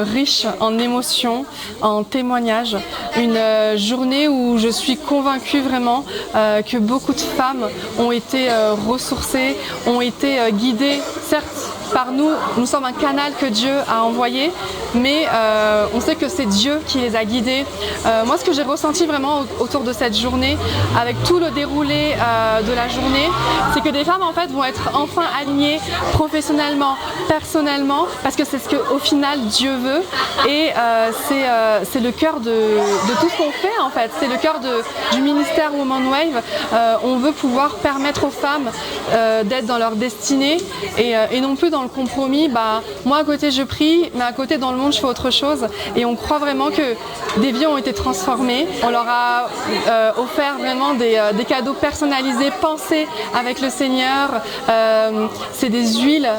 riche en émotions, en témoignages, une journée où je suis convaincue vraiment que beaucoup de femmes ont été ressourcées, ont été guidées, certes par nous, nous sommes un canal que Dieu a envoyé, mais on sait que c'est Dieu qui les a guidés. Moi, ce que j'ai ressenti vraiment autour de cette journée, avec tout le déroulé de la journée, c'est que des femmes en fait vont être enfin alignées professionnellement, personnellement, parce que c'est ce qu'au final Dieu veut, et c'est le cœur de tout ce qu'on fait en fait, c'est le cœur du ministère Woman Wave. On veut pouvoir permettre aux femmes d'être dans leur destinée et non plus dans le compromis. Moi à côté je prie, mais à côté dans le monde je fais autre chose, et on croit vraiment que des vies ont été transformées. On leur a offert vraiment des cadeaux personnalisés, pensés avec le Seigneur. C'est des huiles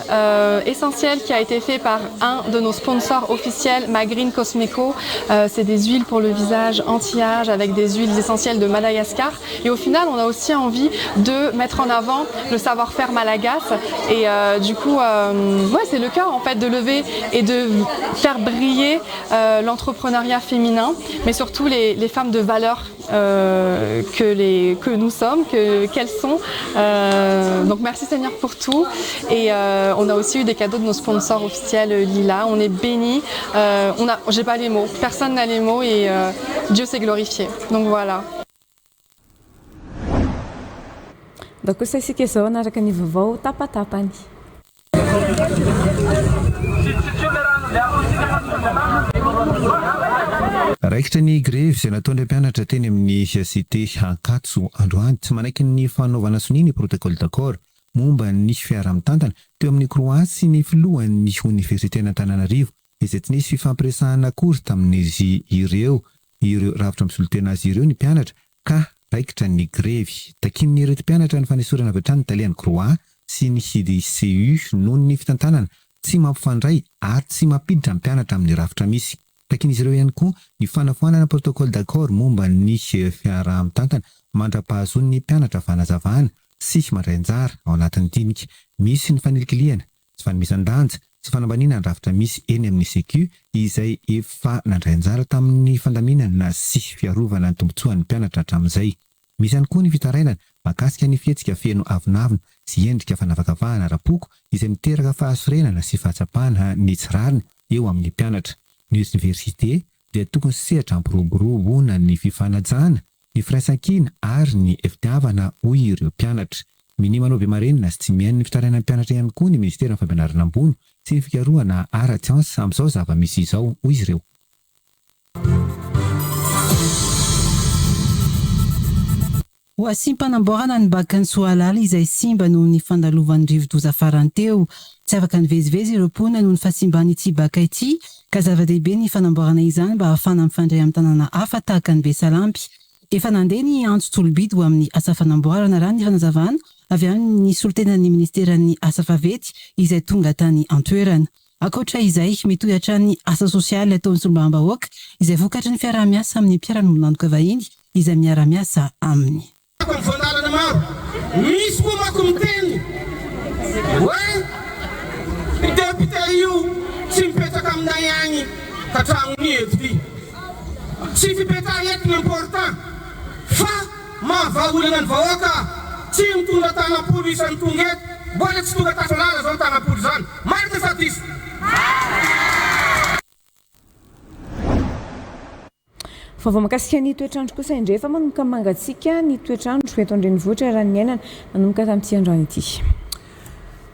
essentielles qui a été fait par un de nos sponsors officiels, Green Cosmeco. C'est des huiles pour le visage anti-âge avec des huiles essentielles de Madagascar, et au final on a aussi envie de mettre en avant le savoir-faire malagasy, et du coup c'est le cœur en fait de lever et de faire briller l'entrepreneuriat féminin, mais surtout les femmes de valeur que nous sommes, qu'elles sont. Donc merci Seigneur pour tout, et on a aussi eu des cadeaux de nos sponsors officiels Lila. On est bénis, j'ai pas les mots, personne n'a les mots, et Dieu s'est glorifié. Donc voilà. Donc kosa isika izao anaraka ny vaovao tapatapany. Raikitra ny grevy izay nataon'ny mpianatra teny amin'ny cité Ankatso androany, tsy manaiky ny fanaovana soniny protocole d'accord momba ny fiara-mitantana teo amin'ny Croatie sy ny filohan'ny Université Antananarivo, izay tsy nisy fifampiresahana akory tamin'izy ireo ravitra misolitena azy ireo ny mpianatra, ka raikitra ny grevy. Takimin'ny ireto mpianatra ny fanesorana avy hatrany talian'ny Croatie sy ny CDCU noho ny fitantanana tsy mampifandray ary tsy mampiditra ny mpianatra amin'ny ravitra misy. Takin'izy ireo ihany koa ny fanafoanana protocole d'accord momba ny fiara-mitantana mandra-pahazony ny mpianatra fanazavana sy mandrainjara ao anatin'ny dinika. Misy ny fanelikiliana, tsy fanomisan-danja, sy fanambaniana ny ravitra misy eny amin'ny CQ izay efa nandrainjara tamin'ny fandaminana sy fiarovana ny tombotsoan'ny mpianatra hatramin'izay. Misy ihany koa ny fitarainana mahakasika ny fihetsika feno avinavina sy endrika fanavakavahana ara-poko izay miteraka fahasorenana sy fahatsapana ny tsirariny eo amin'ny mpianatra. Ny université dia tokony sehatra ampiroboroboana ny fifanajana, ny firaisan-kina ary ny fitiavana hoy ireo mpianatra. Mini manao be marenina sy tsy mihaino ny fitarainan'ny mpianatra ihany koa ny ministeran'ny fampianarana ambony sy ny fikarohana ara-tsiansa amin'izao zava-misy izao hoy izy ireo. Ho asim-panamboarana ny bakan'ny Soalala izay simba noho ny fandalovan'ny rivo-doza farany teo. Tsy afaka nivezivezy ireo mponina noho ny fahasimban'ity baka ity, ka zava-dehibe ny fanamboarana izany mba ahafana mifandray amin'ny tanàna hafa tahaka ny Besalampy. Efa nandeha ny antso tolobidy ho amin'ny asa fanamboarana raha ny fanazavana avy amin'ny solitenan'ny ministeran'ny asa favety izay tonga tany antoerana. Akoatra izay, metoy hatrany asa sosialy ataon'ny solombavam-bahoaka izay vokatry ny fiara-miasa amin'ny mpiara-monantoka vahiny izay miara-miasa aminy. Konfondalana maro misy koa mako miteny hoe député io tsy mipetraka aminay agny ka tragnony eto ty tsy fipetraha eto ny important fa mahavaolana ny vahoaka tsy mitondra tanapolo isan'ny tonga eto mbola tsy tonga tasolala zao tanapolo zany marika sa tisy. Vaovao mahakasika ny toetrandro kosa indray fa manomboka mangatsiaka ny toetrandro eto an-drenivohitra raha ny ainana manomboka tamin'ity androany ity.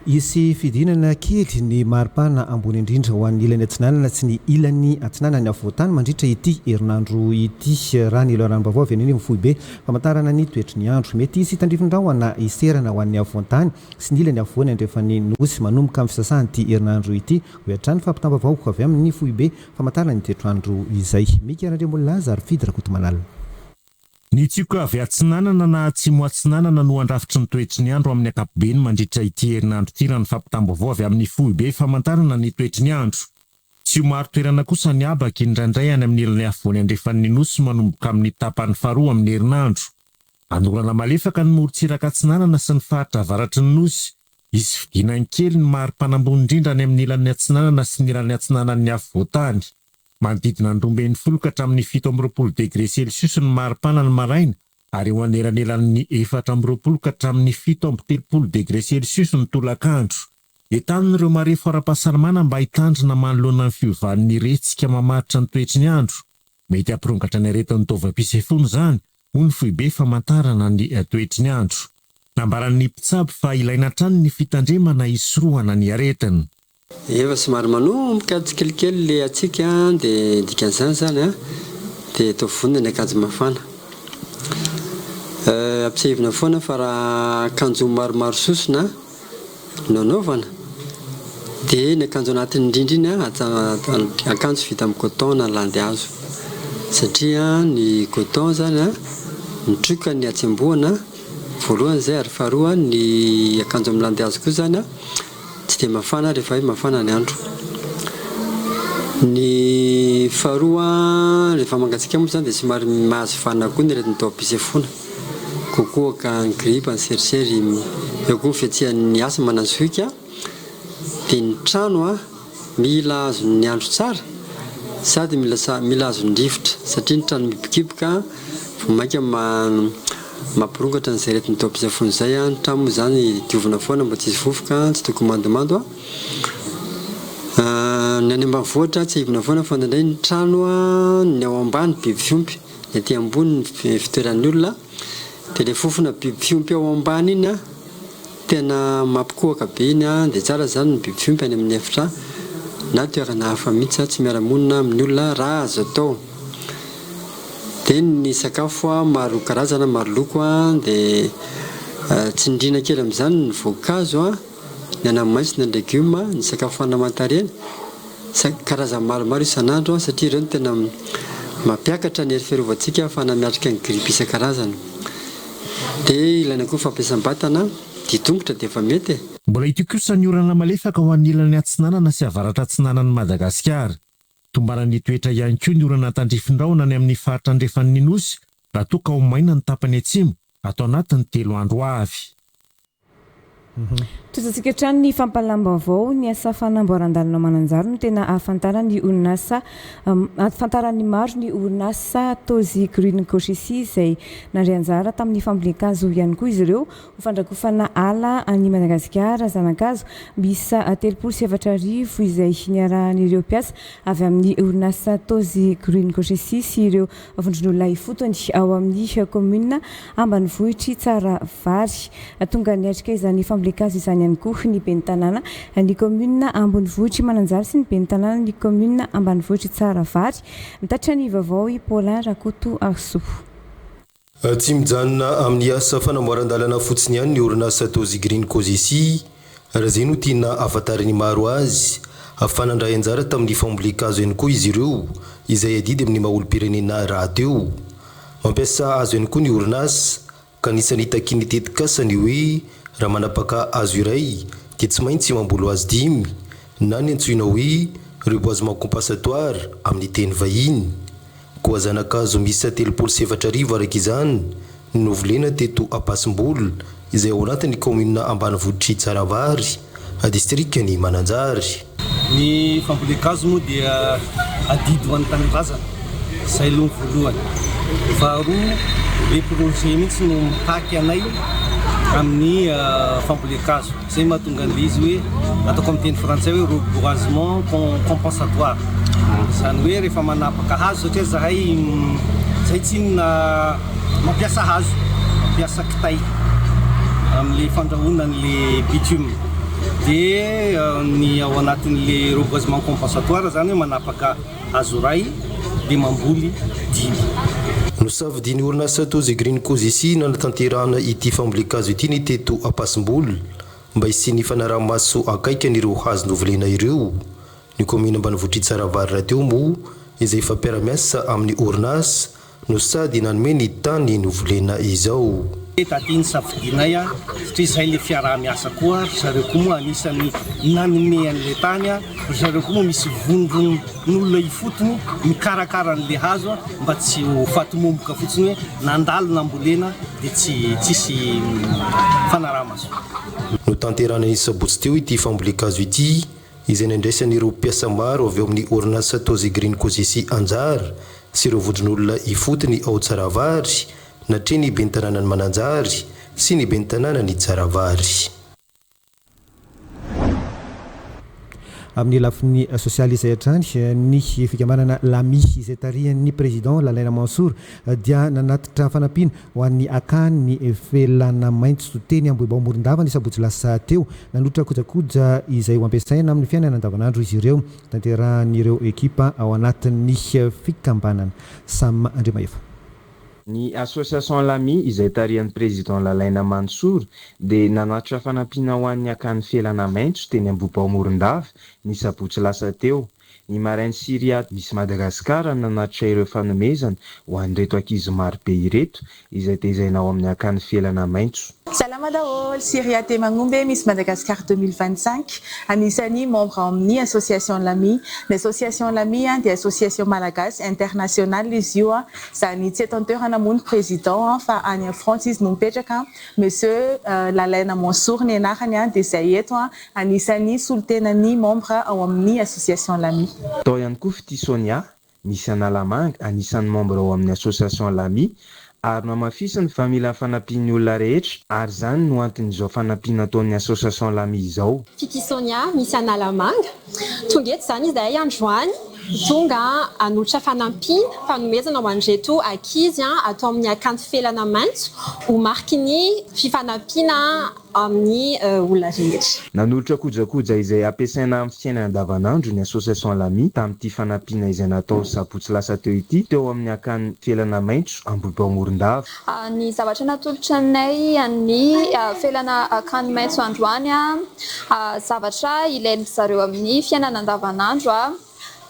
Isy fidinana kely ny maripana ambony indrindra ho an'ny ilany atsinanana sy ny ilany atsinanana avoatany mandritra ity herinandro ity raha ny loharano vaovao avy any mifohy be famantarana ny toetry ny andro mety isy tandrivindrahona iserana ho an'ny avoantany sy ny ilany avoany andrefa ny nosy manomboka amin'ny fisasahany ity herinandro ity ho hatrany fampitambavaoko avy amin'ny fohy be famantarana ny toetrandro izay mikarandremolaza ary fidira kotomanalina. Ny tsiko avy atsinanana na tsy moatsinanana no andrafitry ny toetry ny andro amin'ny ankapobeny mandritra ity herinandro ity raha ny fampitambavao avy amin'ny fohy be famantarana ny toetry ny andro. Tsy maro toerana kosa ny abaka indraindray any amin'ny ilany afovoany andrefan'ny nosy manomboka amin'ny tapany faharoa amin'ny herinandro. Anorana malefaka ny morontsiraka atsinanana sy ny faritra avaratry ny nosy. Izy fidinany kely ny mari-panambony indrindra any amin'ny ilan'ny atsinanana sy ny ilan'ny atsinanan'ny afovoantany. Manodidina ny 12 ka hatramin'ny 17 degré celsius ny mari-pana ny maraina, ary eo anelanelan'ny 14 ka hatramin'ny 17 degré celsius ny tolakandro. Entan'ireo marefo ara-pahasalamana mba hitandrina manoloana ny fiovan'ny retsika mamaritra ny toetry ny andro. Mety hampirongatra ny aretin'ny taovam-pisefony izany, hoy ny foibe famantarana ny toetry ny andro. Nambaran'ny mpitsabo fa ilaina hatrany ny fitandremana hisorohana ny aretina. Efa somary manomboka kelikely le atsika dia dikan'izany zany dia atao vonona ny akanjo mafana. Ampisahivina foana fa raha akanjo maromaro sosona nanaovana dia ny akanjo anatin'ny indrindra akanjo vita amin'ny coton na landy hazo, satria ny coton zany mitroka ny atsemboana voalohany zay, ary faharoa ny akanjo amin'ny landy hazo koa zany tsy dia mafana rehefa mafana ny andro. Ny faharoa rehefa mangatsiaka moa zany dia somary mahazo vanina koa ny aretin'ny taovam-pisefona, kokoa ka ny grippe, ny serisery, eo koa ny fiatsian'ny asma na ny zoika. Dia ny trano mila azon'ny andro tsara sady mila azon'ny rivotra, satria ny trano mipikipoka vomaika mampirongatra ny zay aretin'ny taovam-pisefona izay. Ny trano moa zany diovina foana mba tsy hisy vovoka, tsy tokony mandomando. Ny any ambanivohitra tsy hivona foana fa ndraindray ny trano ny ao ambany biby fiompy, ny aty ambony ny fitoeran'ny olona, dia ilay fofona biby fiompy ao ambany iny tena mampikohaka be iny dia tsara zany ny biby fiompy any amin'ny efitra na toerana hafa mihitsy tsy miara-monina amin'ny olona raha azo atao. Dia ny sakafo maro karazana, maro loko dia tsindriana kely amin'izany ny voankazo, ny anamaitso, ny legioma, ny sakafo fanamantarena, karazana maromaro isan'andro satria ireo no tena mampiakatra ny hery fiarovatsika fa miatrika ny grippe isan-karazany. Dia ilaina koa fampiasam-batana, ditongotra dia efa mety. Mbola ity kosa ny orana malefaka ho an'ny ilan'ny atsinanana sy avaratra atsinanan'ny Madagascar. Tombaran'ny toetra ihany koa ny orana tandrifindraona any amin'ny faritra andrefan'ny nosy raha toa ka ho maina ny tapany atsimo atao anatin'ny 3 andro avy. Tozatsika hatrany ny fampalam-baovao, ny asa fanamboaran-dalana mananjaro no tena ahafantarany maro ny orinasa Tozy Green Cochesi izay nandray anjara tamin'ny fambolen-kazo ihany koa izy ireo ho fandrakofana ala any Madagascar zanakazo misa 37,000 izay niarahan'ireo mpiasa avy amin'ny orinasa Tozy Green Cochesi sy ireo vondron'olona ifotony ao amin'ny commune ambanivohitry Tsaravary. Tonga niatrika izany fambolen-kazo izany ihany koa ny ben'ny tanàna ny commune ambanivohitry Mananjary sy ny ben'ny tanàna ny commune ambanivohitry Tsaravary. Mitatra ny Vaovao i Paulin Rakoto Arso. Tsy mijanona amin'ny asa fanamboaran-dalana fotsiny ihany ny orinasa Tozy Green Cochesi, raha izay no tiana ahafantarany maro azy fanandray anjara tamin'ny fambolen-kazo ihany koa izy ireo izay adidy amin'ny maha-olom-pirenena rahateo. Mampiasa azo ihany koa ny orinasa ka anisany takiany tetikasany hoe raha manapaka azo iray dia tsy maintsy mambolo azy 5 na ny antsoina hoe reboisement compensatoire amin'ny teny vahiny. Koa zanakazo misy 37,000 araka izany novolena teto Ampasim-bolo izay ao anatin'ny commune ambanivohitry Tsaravary distrikany Mananjary. Ny fambolen-kazo moa dia adidy ho an'ny tanindrazana, izay aloha ny voalohany. Faharoa, le projet mihitsy no mitaky anay amin'ny fambolen-kazo, izay mahatonga an'ilay izy hoe ataoko amin'ny teny frantsay hoe reboisement compensatoire. Izany hoe rehefa manapaka hazo, satria zahay tsy mampiasa hazo, mampiasa kitay amin'ilay fandrahoana an'ilay bitume. Dia ny ao anatin'ilay reboisement compensatoire zany hoe manapaka hazo ray dia mamboly 5. Nosafidiany orinasa Tozy Green Cochesi nanatanterahana ity fambolen-kazo ity ny teto Ampasim-bolo mba hisiany fanaraha-maso akaikan'ireo hazo novolena ireo. Ny commune ambanivohitry Tsaravary rahateo moa izay fampiara-miasa amin'ny orinasa no sady nanome ny tany novolena izao. Taty safidinay satria izay le fiarah-miasa koa zareo koa moa anisany nanome an'le tany zareo koa moa misy vonon'olona ifotony mikarakara an'le hazo mba tsy ho fatomomboka fotsiny hoe nandalo nambolena dia tsisy fanarahamaso. No tanterana isabotsy teo ity fambolekazo ity izay nandraisan'ireo mpiasa maro avy eo amin'ny orinasa Tozy Green Kozesi Anjara sy ireo vondron'olona ifotony ao Tsaravary natria ny ben'ny tanàna ny Mananjary sy ny ben'ny tanàna ny Tsaravary. Amin'ny lafiny sosialy izay hatrany ny fikambanana lami izay tarihan'ny président Lalaina Mansour dia nanatitra fanampiana ho an'ny akany ny felana maitso teny Ambohiba Morondava ny sabotsy lasa teo nanotra kojakoja izay ho ampiasaina amin'ny fiainana andavanandro izy ireo tanterahan'ireo ekipa ao anatin'ny fikambanana Sam Andriamaefa. Ny association Lami izay tarihan'ny président Lalaina Mansour dia nanatitra fanampiana ho an'ny akany felana maitso teny Ambohiba Morondava ny sabotsy lasa teo. Ny marainy Syria misy Madagascar nanatitra ireo fanomezana ho an'ireto ankizy maro be ireto izay tezaina ao amin'ny akany felana maitso. Salama daholo, Syria Temangombe, Miss Madagascar 2025, anisany membre amin'ny association Lami. L'association Lami dia association malagasy internationale izy io zany tsy etantoerana moa ny président fa any France izy no mipetraka monsieur Lalaina Mansour ny anarany dia zay eto anisany solotenany membre ao amin'ny association Lami. Tao ihany koa Fiti Sonia misy analamanga anisany membre ao amin'ny association Lami ary namafisany fa mila fanampian'ny olona rehetra ary zany no anton'izao fanampiana ataon'ny association Lami izao. Fiti Sonia misy analamanga tonga eto zany izy day androany tonga anotra fanampiana fanomezana ho an'ireto ankizy atao amin'ny akanjo felana maitso ho mariky ny fifanampiana amin'ny olona rehetra. Nanotra kojakoja izay ampiasaina amin'ny fiainana andavanandro ny association Lami tamin'ity fanampiana izay natao sabotsy lasa teo ity teo amin'ny akanjo felana maitso Ambohiba Morondava. Ny zavatra natolotra anay ny felana akanjo maitso androany zavatra ilain'ny zareo amin'ny fiainana andavanandro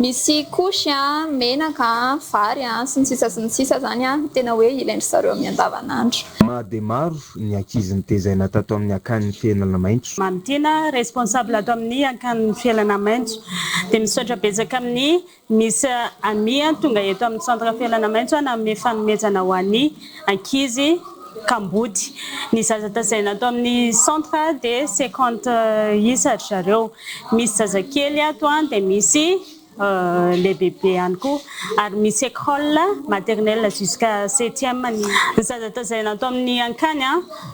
misy kosy menaka vary sy ny sisa zany tena hoe ilain'ny zareo amin'ny andavanandro. Made maro ny ankizy tezaina tato amin'ny akan'ny felana maitso. Mantina responsable ato amin'ny akan'ny felana maitso dia misaotra betsaka amin'ny misy ami tonga eto amin'ny centre felana maitso nanome fanomezana ho an'ny ankizy Kambody. Ny zazatazaina ato amin'ny centre dia 50 isatra zareo. Misy zazakely ato dia misy les bébés ihany koa ary misy école maternelle jusqu'à 7e ny zazatazaina ato amin'ny ankany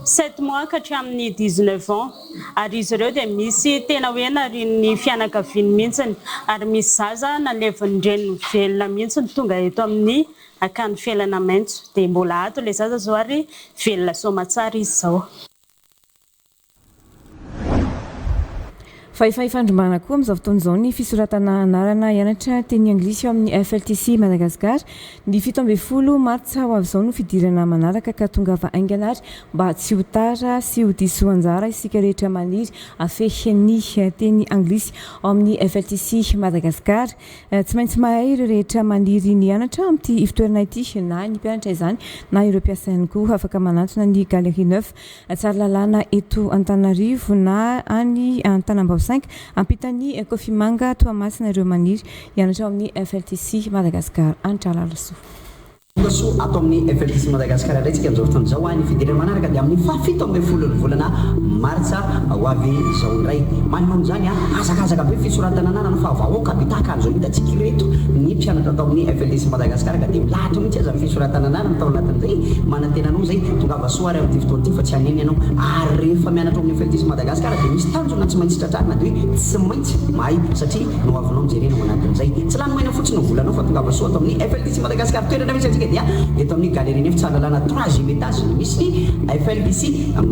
7 mois ka hatramin'ny 19 ans ary izy ireo dia misy tena hoe narian'ny fianakaviany mihitsiny ary misy zaza naleviny reny velona mihitsiny tonga eto amin'ny akany felana maitso dia mbola ato le zaza zao ary velona somatsara izy zao. Fandrombana koa amin'izao fotoan'izao ny fisoratana anarana hianatra teny anglisy ao amin'ny FLTC Madagascar ny 17 martsa ho avy izao no fidirana manaraka ka tonga vahaingana ary mba tsy ho tara sy ho diso anjara isika rehetra maniry afehiny teny anglisy ao amin'ny FLTC Madagascar. Tsy maintsy mahay ireo rehetra maniry ny hianatra amin'ity fitoerana ity na ny mpianatra izany na ireo mpiasa ihany koa afaka manantona ny Galerie 9 tsara lalàna eto Antananarivo na any Antanambao ampitany Kofi Manga Toamasina ireo maniry hianatra ao amin'ny FLTC Madagascar Antralalaso. So ato amin'ny FLTC Madagascar raitsika amin'izao fotoan'izao ny fidirana manaraka dia amin'ny 17 volana martsa ho avy izao indray. Manoloana izany azakazaka be fisoratana anarana fa vaovao ka bitaka an'izao hitantsika ireto ny mpianatra atao amin'ny FLTC Madagascar ka dia milahatra mihitsy aza fisoratana anarana tao anatin'izay manantenanao zay tonga vasoary amin'ity fotoana ity fa tsy haneny ianao ary rehefa mianatra amin'ny FLTC Madagascar dia misy tanjona tsy maintsy tratrarina dia hoe tsy maintsy mahay satria no avinao mijerena ao anatin'izay tsy lany maina fotsiny volanao fa tonga vasoa atao amin'ny FLTC Madagascar toerana misy antsika dia eto amin'ny Galerie 9 tsara lalàna 3e étage misy FLTC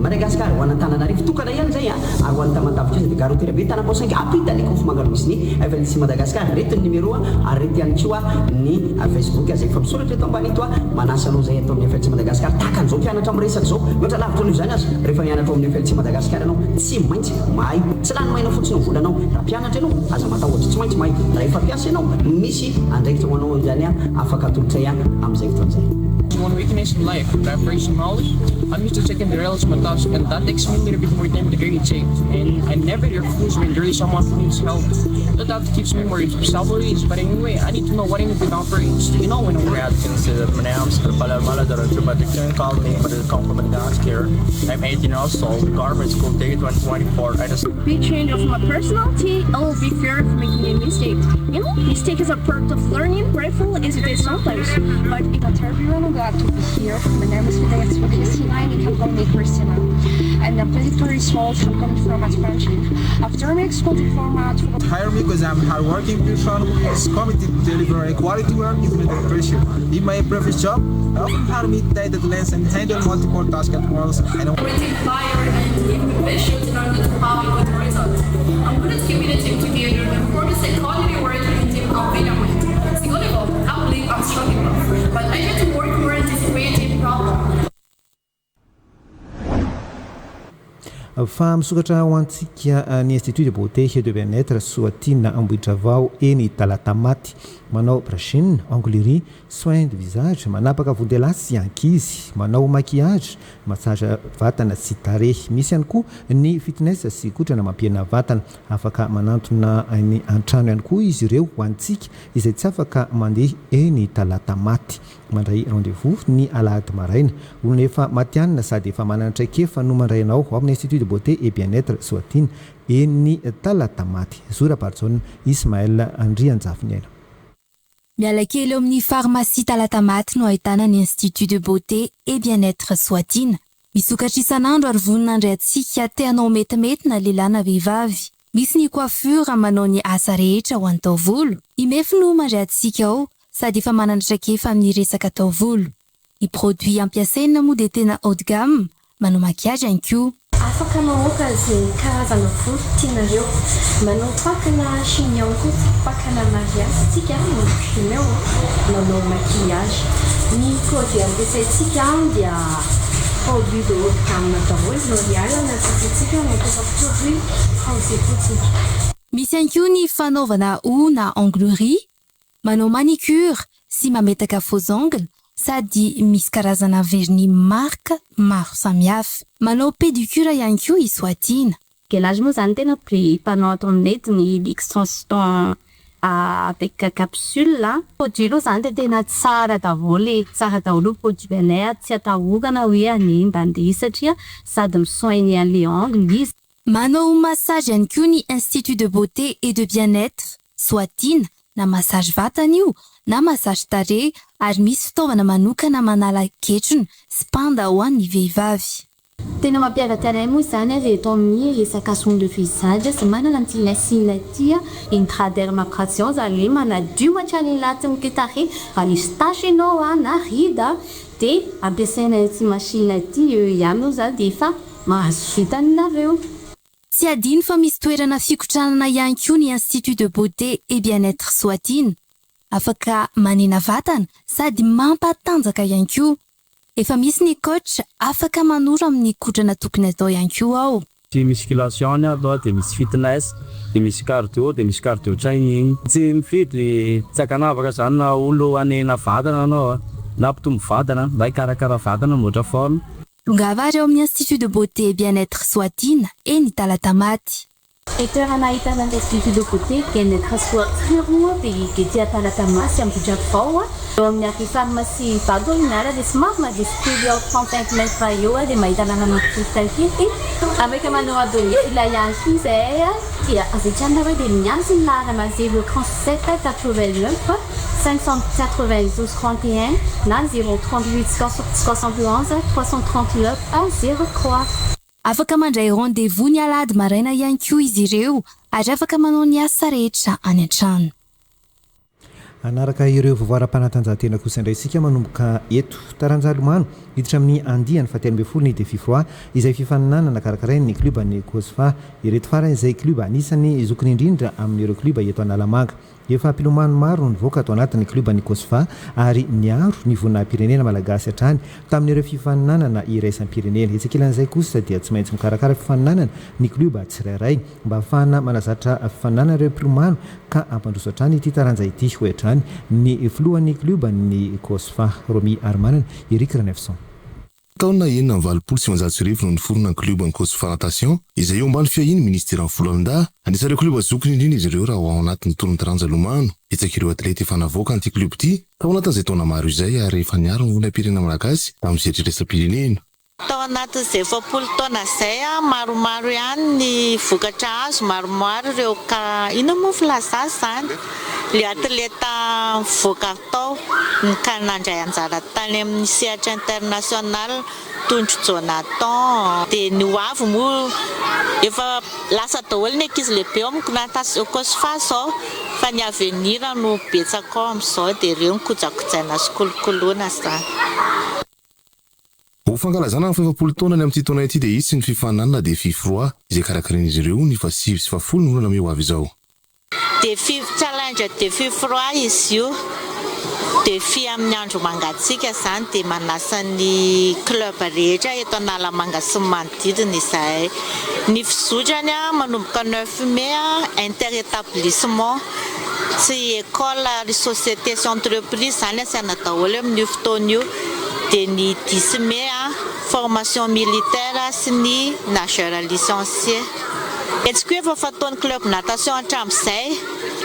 Madagascar ho an'Antananarivo tokana ihany zay ary ho an'ny Tamatavy dia garotera be Tanambao 5 apitany Kofi Manga misy ny FLTC Madagascar reto ny numéro ary reto ihany koa ny Facebook zay fa misoratra eto ambany ito manasanao zay atao amin'ny FLTC Madagascar tahaka an'izao mpianatra miresaka zao ohatra lavitra noho izany azy rehefa mianatra amin'ny FLTC Madagascar ianao tsy maintsy mahay tsy lany maina fotsiny volanao raha mpianatra ianao aza matahotra tsy maintsy mahay raha efa mpiasa ianao misy andraikitra ho anao izany afaka atolotra amin'izay fotoan'izay. to one weakness in life, preparation knowledge. I'm used to taking the rails of my task, and that takes me a little bit more time to get it changed. And I never refuse when there is someone who needs help. That keeps me more self-released. But anyway, I need to know what I need to conquer. You know when I'm I can say that my name is Madagascar called me, but I come from Madagascar. I'm 18 years old, government school, day 2024. I just big change of my personality. I will be fair for making a mistake. You know, mistake is a part of learning, grateful as it is sometimes. But ik had er weer aan glad to be here. My name is Christina and I come from Christina. And I'm very small from coming from a friendship. After my school diploma, hire me because I'm a hardworking person who is committed to deliver quality work even under pressure. In my previous job, I often hire me to take the lens and handle multiple tasks at once. And fire and give the vision in order to have a good result. I'm good at keeping the team together and for the psychology work in team environment. Second of all, I believe I'm strong enough, but I have to work more anticipating problem. Fa misokatra ho antsika ny Institut de Beauté et de Bien-être Soatina Ambohitra Vao eny Talatamaty manao brushing, onglerie, soin de visage, manapaka vody sy ankizy, manao maquillage, massage vatana sy tarehy. Misy ihany koa ny fitness sy kotrana mampiena vatana. Afaka manantona ny antrano ihany koa izy ireo ho antsika izay tsy afaka mandeha eny Talatamaty. Mandray rendez-vous ny alahady maraina. Olona efa matianina sady efa manana traikefa no mandray anao ao amin'ny Institut de Beauté et Bien-être Soatine eny Talatamaty. Zora Barjon Ismaël Andrianjavinaina. Miala kely eo amin'ny pharmacie Talatamaty no ahitana ny Institut de Beauté et Bien-être Soatine. Misokatra isan'andro ary voninandray atsika te hanao metimety na lehilahy na vehivavy. Misy ny coiffure manao ny asa rehetra ho an'ny taovolo. I mefy no mandray atsika ao sady efa manana traikefa amin'ny resaka taovolo. Ny produit ampiasaina moa dia tena haut de gamme, manao maquillage ihany koa. Afaka mamoaka izay karazana volo tianareo. Manao pakana chignon koa, pakana mariage tsika no chimeo, manao maquillage. Ny produit ampiasaintsika dia produit de haut de gamme daholo L'Oréal ampiasaintsika mampiasa produit français fotsiny. Misy ihany koa ny fanaovana hoho na onglerie, manao manicure sy mametaka faux ongles, sady misy karazana vernis marque maro samihafa. Manao pédicure ihany koa i Soatine. Gelage moa zany tena mpanao ato aminay ny l'extension avec capsule là. Produit io zany tena tsara daholo, tsara daholo produit benay, tsy atahorana hoe animba andeha satria sady misoigny an'le ongle izy. Manao massage ihany koa ny Institut de Beauté et de Bien-être Soatine, na massage vatana io, na massage tarehy, ary misy fitaovana manokana manala ketrona sy panda ho an'ny vehivavy. Tena mampiavaka anay moa zany reto amin'ny resaka soin de visage sy manana an'ty tia intradermabrasion zany hoe manadio matrany latin'ny ketare raha misy tasy ianao na rida dia ampiasaina ty machine ty eo ihany zany dia efa mahazo vitanareo. Tsy adino fa misy toerana fikotranana ihany koa ny Institut de Beauté et Bien-être Soatine. Afaka manena vatana sady mampatanjaka ihany koa. Efa misy ny coach afaka manoro amin'ny kotrana tokony atao ihany koa ao. Misy musculation aloha dia misy fitness, dia misy cardio training. Tsy mifidy tsakanavaka zany na olo anena vatana anao na mpitombo vatana mba hikarakara vatana motra forme. Tonga avy ao amin'ny Institut de Beauté et Bien-être Soatine eny Talatamaty. Toerana ahitana ny Institut de Beauté et Bien-être Soatine dia ety Talatamaty Ambohitra Vao. Eo amin'ny arry pharmacie Vaovao miala dia somary madisitily ao 35 mètres eo dia mahitana nanotolokakety. Afaka manao adomicile ihany koa izay dia azatrana hoe dia miantsy ny laharana 037 89 592 31 na 038 71 339 103. Afaka mandray rendez-vous ny alahady maraina ihany koa izy ireo ary afaka manao ny asa rehetra any an-trano. Anaraka ireo vovoaram-panatanjahantena kosa indray isika manomboka eto taranjalomano hiditra amin'ny andiany faha-12 ny Defifroa izay fifaninanana karakarainy ny kluba ny Kosfa. Ireto farany izay kluba anisany zokony indrindra amin'ireo kluba eto Analamanga. Efa mpilomano maro nivoaka ato anatin'ny kluba ny Kosfa ary niaro ny vonam-pirenena malagasy hatrany tamin'ireo fifaninanana iraisam-pirenena. Etsekelan'izay kosa dia tsy maintsy mikarakara fifaninanana ny kluba tsirairay mba ahafahana manazatra fifaninanana ireo mpilomano ka ampandroso hatrany ity taranja ity ho hatrany izany ny filohan'ny kluba ny Kosfa Romy Armanana Eric Renefson. Taona enina amby valopolo sy manjato sy arivo no niforona ny kluba ny Kosfa Natation izay eo ambany fiahiny ministera Folanda anisareo kluba zokiny indrindra izy ireo raha ao anatin'ny toerana taranja lomano itsaka ireo atleta efa navoaka an'ity kluba ity tao anatin'izay taona maro izay ary efa niaro ny volam-pirenena malagasy amin'ny zetriresapirenena. Tao anatin'izay 20 taona izay maromaro ihany ny vokatra azo maromaro ireo ka ino moa filaza zany le atleta mivoaka tao ka nandray anjara tany amin'ny sehatra international Tondro Jonathan dia ny hoavy moa efa lasa daholo ny ankizy lehibe ao amin'ny Kosfa zao fa ny avenir no betsaka ao amin'izao dia ireo ny kojakojaina sy kolokoloana zany. Ho fankalazana ny 20 taonany amin'ity taona ity dia izy sy ny fifananana dia fifroa izay karakarin'izy ireo ny fa 9 sy 10 no olona meo avy izao. Défi challenge défi froid izy io défi amin'ny andro mangatsiaka zany dia manasa ny club rehetra eto Analamanga sy manodidina izay ny fizotrany manomboka 9 mai inter-établissement sy école ary société sy entreprise zany asiana daholo amin'ny fotoana io dia ny 10 mai formation militaire sy ny nageur licencié. Etsiko efa fataon'ny club natation hatramin'izay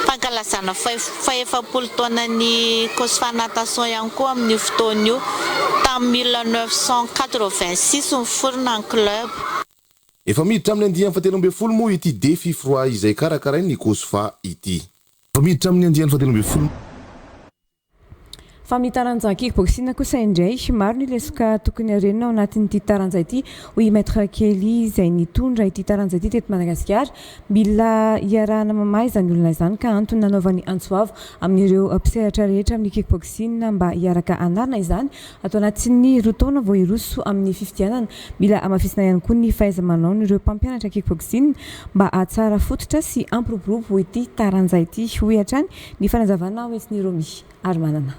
fankalazana fa 70 taona ny Kosfa Natation ihany koa amin'ny fotoana io tamin'ny 1986 niforona ny club. Efa miditra amin'ny andiany 17 moa ity défi froid izay karakarainy ny Kosfa ity. Efa miditra amin'ny andiany 17 fa mitaranja kickboxing kosa indray maro ny lesaka tokony arenina ao anatin'ity taranja ity hoy maître Kelly izay nitondra ity taranja ity teto Madagasikara mila iarahana mamahy izany olona izany ka antony nanaovany antsoavo amin'ireo mpisehatra rehetra amin'ny kickboxing mba hiaraka anarana izany atao anatin'ny roa taona vao iroso amin'ny fifidianana mila amafisina ihany koa ny fahaiza-manao n'ireo mpampianatra kickboxing mba ahatsara fototra sy ampiroborobo ity taranja ity hoy hatrany ny fanazavana ho esiny Romy Armanana.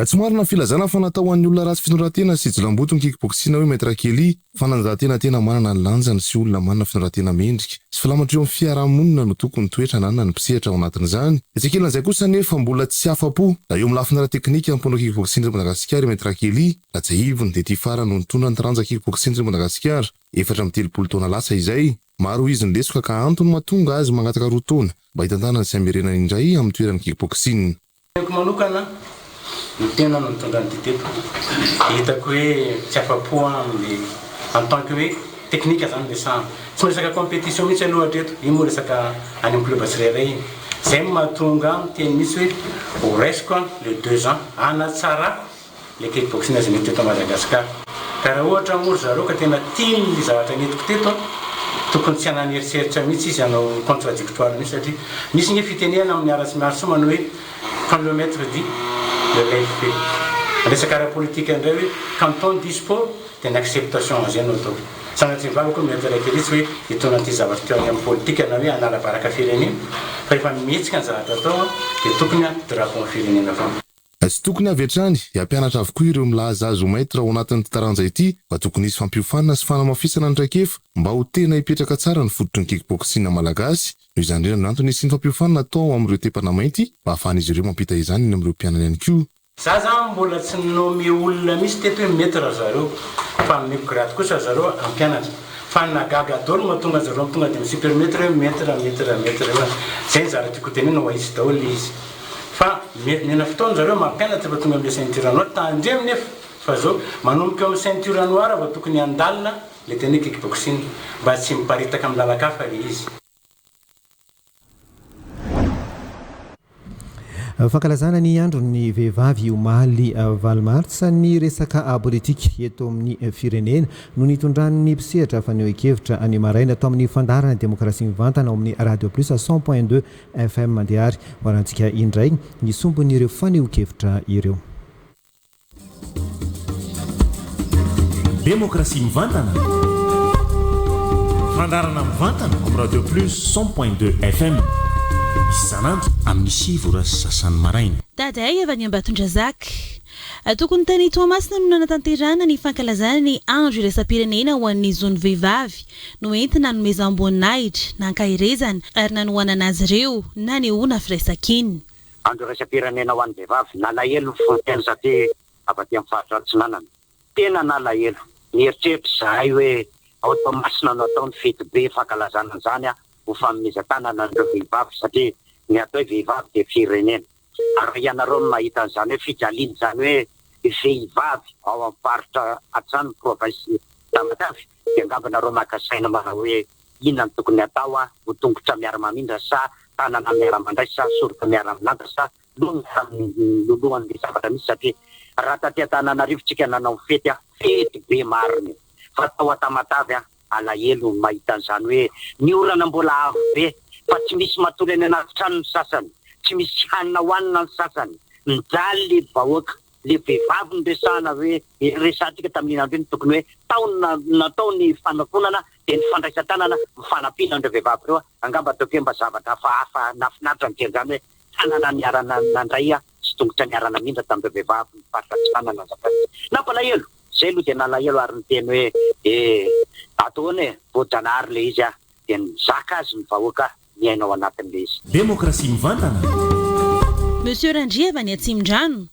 Tsy marina filazana fa natao an'ny olona ratsy finoratena sy jilamboto ny kickboxing hoe maître Kelly fananjahantena tena manana ny lanjany sy olona manana finoratena mendrika sy filamatra eo amin'ny fiarahamonina no tokony toetra nanana ny mpisehatra ao anatin'izany. Etsekelan'izay kosa nefa mbola tsy afa-po na eo amin'ny lafiny ara-teknika amin'ny mponao kickboxing eto Madagasikara maître Kelly raha ivony dia ity farany no nitondra ny taranja kickboxing eto Madagasikara 4 taona lasa izay. Maro izy ny lesoka ka antony mahatonga azy mangataka 2 taona mba hitantanany sy hamerenana indray amin'ny toeran'ny kickboxing. Ny tena no mitondra ny teto hitako hoe tsy afa-po amin'ny en tant que hoe teknika zany lesana tsy resaka compétition mihitsy aloha hatreto io moa resaka any amin'ny club tsirairay zay mahatonga miteny misy hoe ho raisiko le 2 ans anatsarako le kickboxing azy mety teto Madagascar ka raha ohatra moa zareo ka tena tia ny zavatra netiko teto tokony tsy hanany eritreritra mihitsy izy hanao contradictoire mihitsy satria misy ny fitenena amin'ny ara-tsy manao hoe quand le maître dit le lait fait. Resaka ara-politique indray hoe quand on dispose dia ny acceptation azy anao atao. Sanatria mivavaka mety raika izy hoe itony an'ity zavatra teo amin'ny politika na hoe anara-baraka firenena fa efa mihetsika ny zavatra atao dia tokony drapeau firenena foana. Tsy tokony avy hatrany hampianatra avokoa ireo milaza azo maître ao anatin'ny taranja ity mba tokony isy fampiofanana sy fanamafisana ny traikefa mba ho tena hipetraka tsara ny fototry ny kickboxing malagasy. Noho izany indrindra no antony sy ny fampiofanana atao amin'ireo tepana mainty mba ahafahan'izy ireo mampita izany eny amin'ireo mpianana ihany koa. Za zany mbola tsy nome olona misy teto hoe maître zareo fa ameko grade kosa zareo ampianatra fa nagaga daholo mahatonga zareo tonga dia super maître hoe maître zay zara tiako tenena ho izy daholo izy. Fa nena fotoana zareo mampianatra fa tonga amin'ny ceinture noire tandremo nefa fa zao manomboka amin'ny ceinture noire va tokony andalina le teny kickboxing mba tsy miparitaka amin'ny lalakafa le izy. Fankalazana ny andron'ny vehivavy omaly Valmartsa ny resaka politika eto amin'ny firenena no nitondran'ny mpisehatra faneo ekevitra any maraina atao amin'ny fandarana demokrasia mivantana ao amin'ny Radio Plus 100.2 FM mandehary hoarantsika indray ny sombon'ireo faneo ekevitra ireo. Demokrasia mivantana fandarana mivantana amin'ny Radio Plus 100.2 FM isanandro amin'ny sivora sy sasany maraina. Daday avy any Ambatondrazaka. Tokony tany Toamasina no nanatanterana ny fankalazana ny andro iraisam-pirenena ho an'ny zony vehivavy no entina nomezam-boninahitra nankahirezana ary nanohanana azy ireo na ny ona firaisan-kiny. andro raisam-pirenena ho an'ny vehivavy nalahelo fontaine satria avy aty amin'ny faritra Antsinanana tena nalahelo nieritreritry zahay hoe ao masina no atao ny fety be fankalazana an'izany ho fanomezan-tanana an'ireo vehivavy satria ny atao hoe vehivavy dia firenena ary ianareo no mahita an'izany hoe fijaliana zany hoe vehivavy ao amin'ny faritra Atsano province Tamatavy dia angambonareo makasaina mana hoe inona no tokony atao ho tongotra miara-mamindra sa tanana miara-mandray sa soroka miara-milanda sa lolohan'ny zavatra misy satria raha taty Antananarivo tsika nanao fety fety be mariny fa tao Tamatavy alahelo mahita an'izany hoe ny orana mbola avo be fa tsy misy matory any anaty trano ny sasany tsy misy hanina hoanina ny sasany mijaly le vahoaka le vehivavy ny resahana hoe resantsika tamin'ny andro iny tokony hoe taona natao ny fanakonana dia ny fandraisan-tanana mifanampiana andreo vehivavy reo angamba tokeo mba zavatra hafa nafinaritra mijery zany hoe tanana niarana nandray sy tongotra niarana mindra tamin'ireo vehivavy mifaritra tsy tanana nampalahelo zay aloha dia nalahelo ary ny teny hoe ataony voajanahary le izy dia nizaka azy ny vahoaka miainao anatin'le izy demokrasia mivantana. Monsieur Randrieva ny Atsimdrano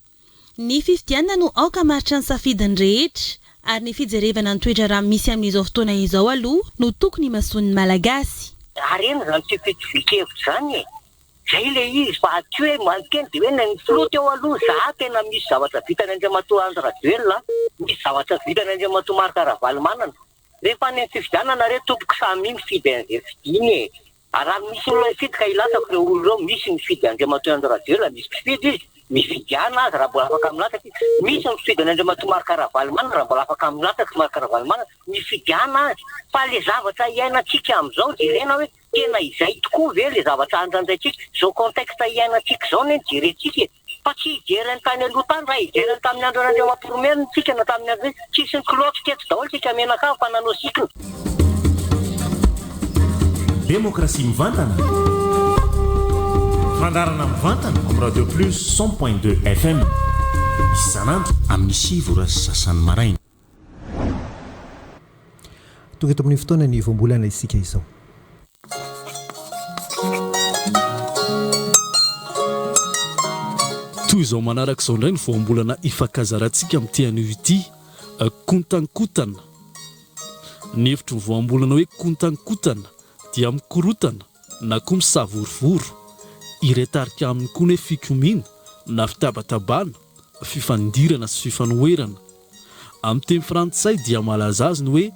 ny fifidianana no aoka maritra ny safidiny rehetra ary ny fijerevana ny toetra raha misy amin'izao fotoana izao aloha no tokony mason'ny malagasy. Ary eny zany tsy fifikevitra zany zay le izy fa aty hoe mankeny dia hoe ny filoha teo aloha za tena misy zavatra vitany Andriamatoa Andravelona misy zavatra vitany Andriamatoa Markaravaly manana rehefa ny fifidianana re tompoko samy mifidy fidiny raha misy olona mifidy ka ilasako ireo olo ireo misy mifidy Andriamatoa Andravelona misy mpifidy izy mifidiana azy raha mbola afaka milataka misy mifidy Andriamatoa Markaravaly manana raha mbola afaka milataka Markaravaly manana mifidiana azy fa le zavatra iainantsika amin'izao jerena hoe tena izay tokoa ve le zavatra andrandraitsika zao contexte iainantsika zao ny jerentsika fa tsy hijereny tany aloha tany raha hijereny tamin'ny andro Andriamatoromena tsika na tamin'ny andro tsisy ny kiloatra teto daholo tsika menaka fa nanao sikina. Demokrasia mivantana. Fandarana mivantana amin'ny Radio Plus 100.2 FM. Isanandro amin'ny sivy sy sasany maraina. Tonga eto amin'ny fotoana ny voambolana isika izao. Toy izao manaraka izao indray ny voambolana ifankazarantsika amin'ity anio ity kontankotana. Ny hevitry ny voambolana hoe kontankotana dia mikorotana na koa misavorovoro iretarika aminy koa ny fikomina na fitabatabana fifandirana sy fifanoherana amin'ny teny frantsay dia malaza azy ny hoe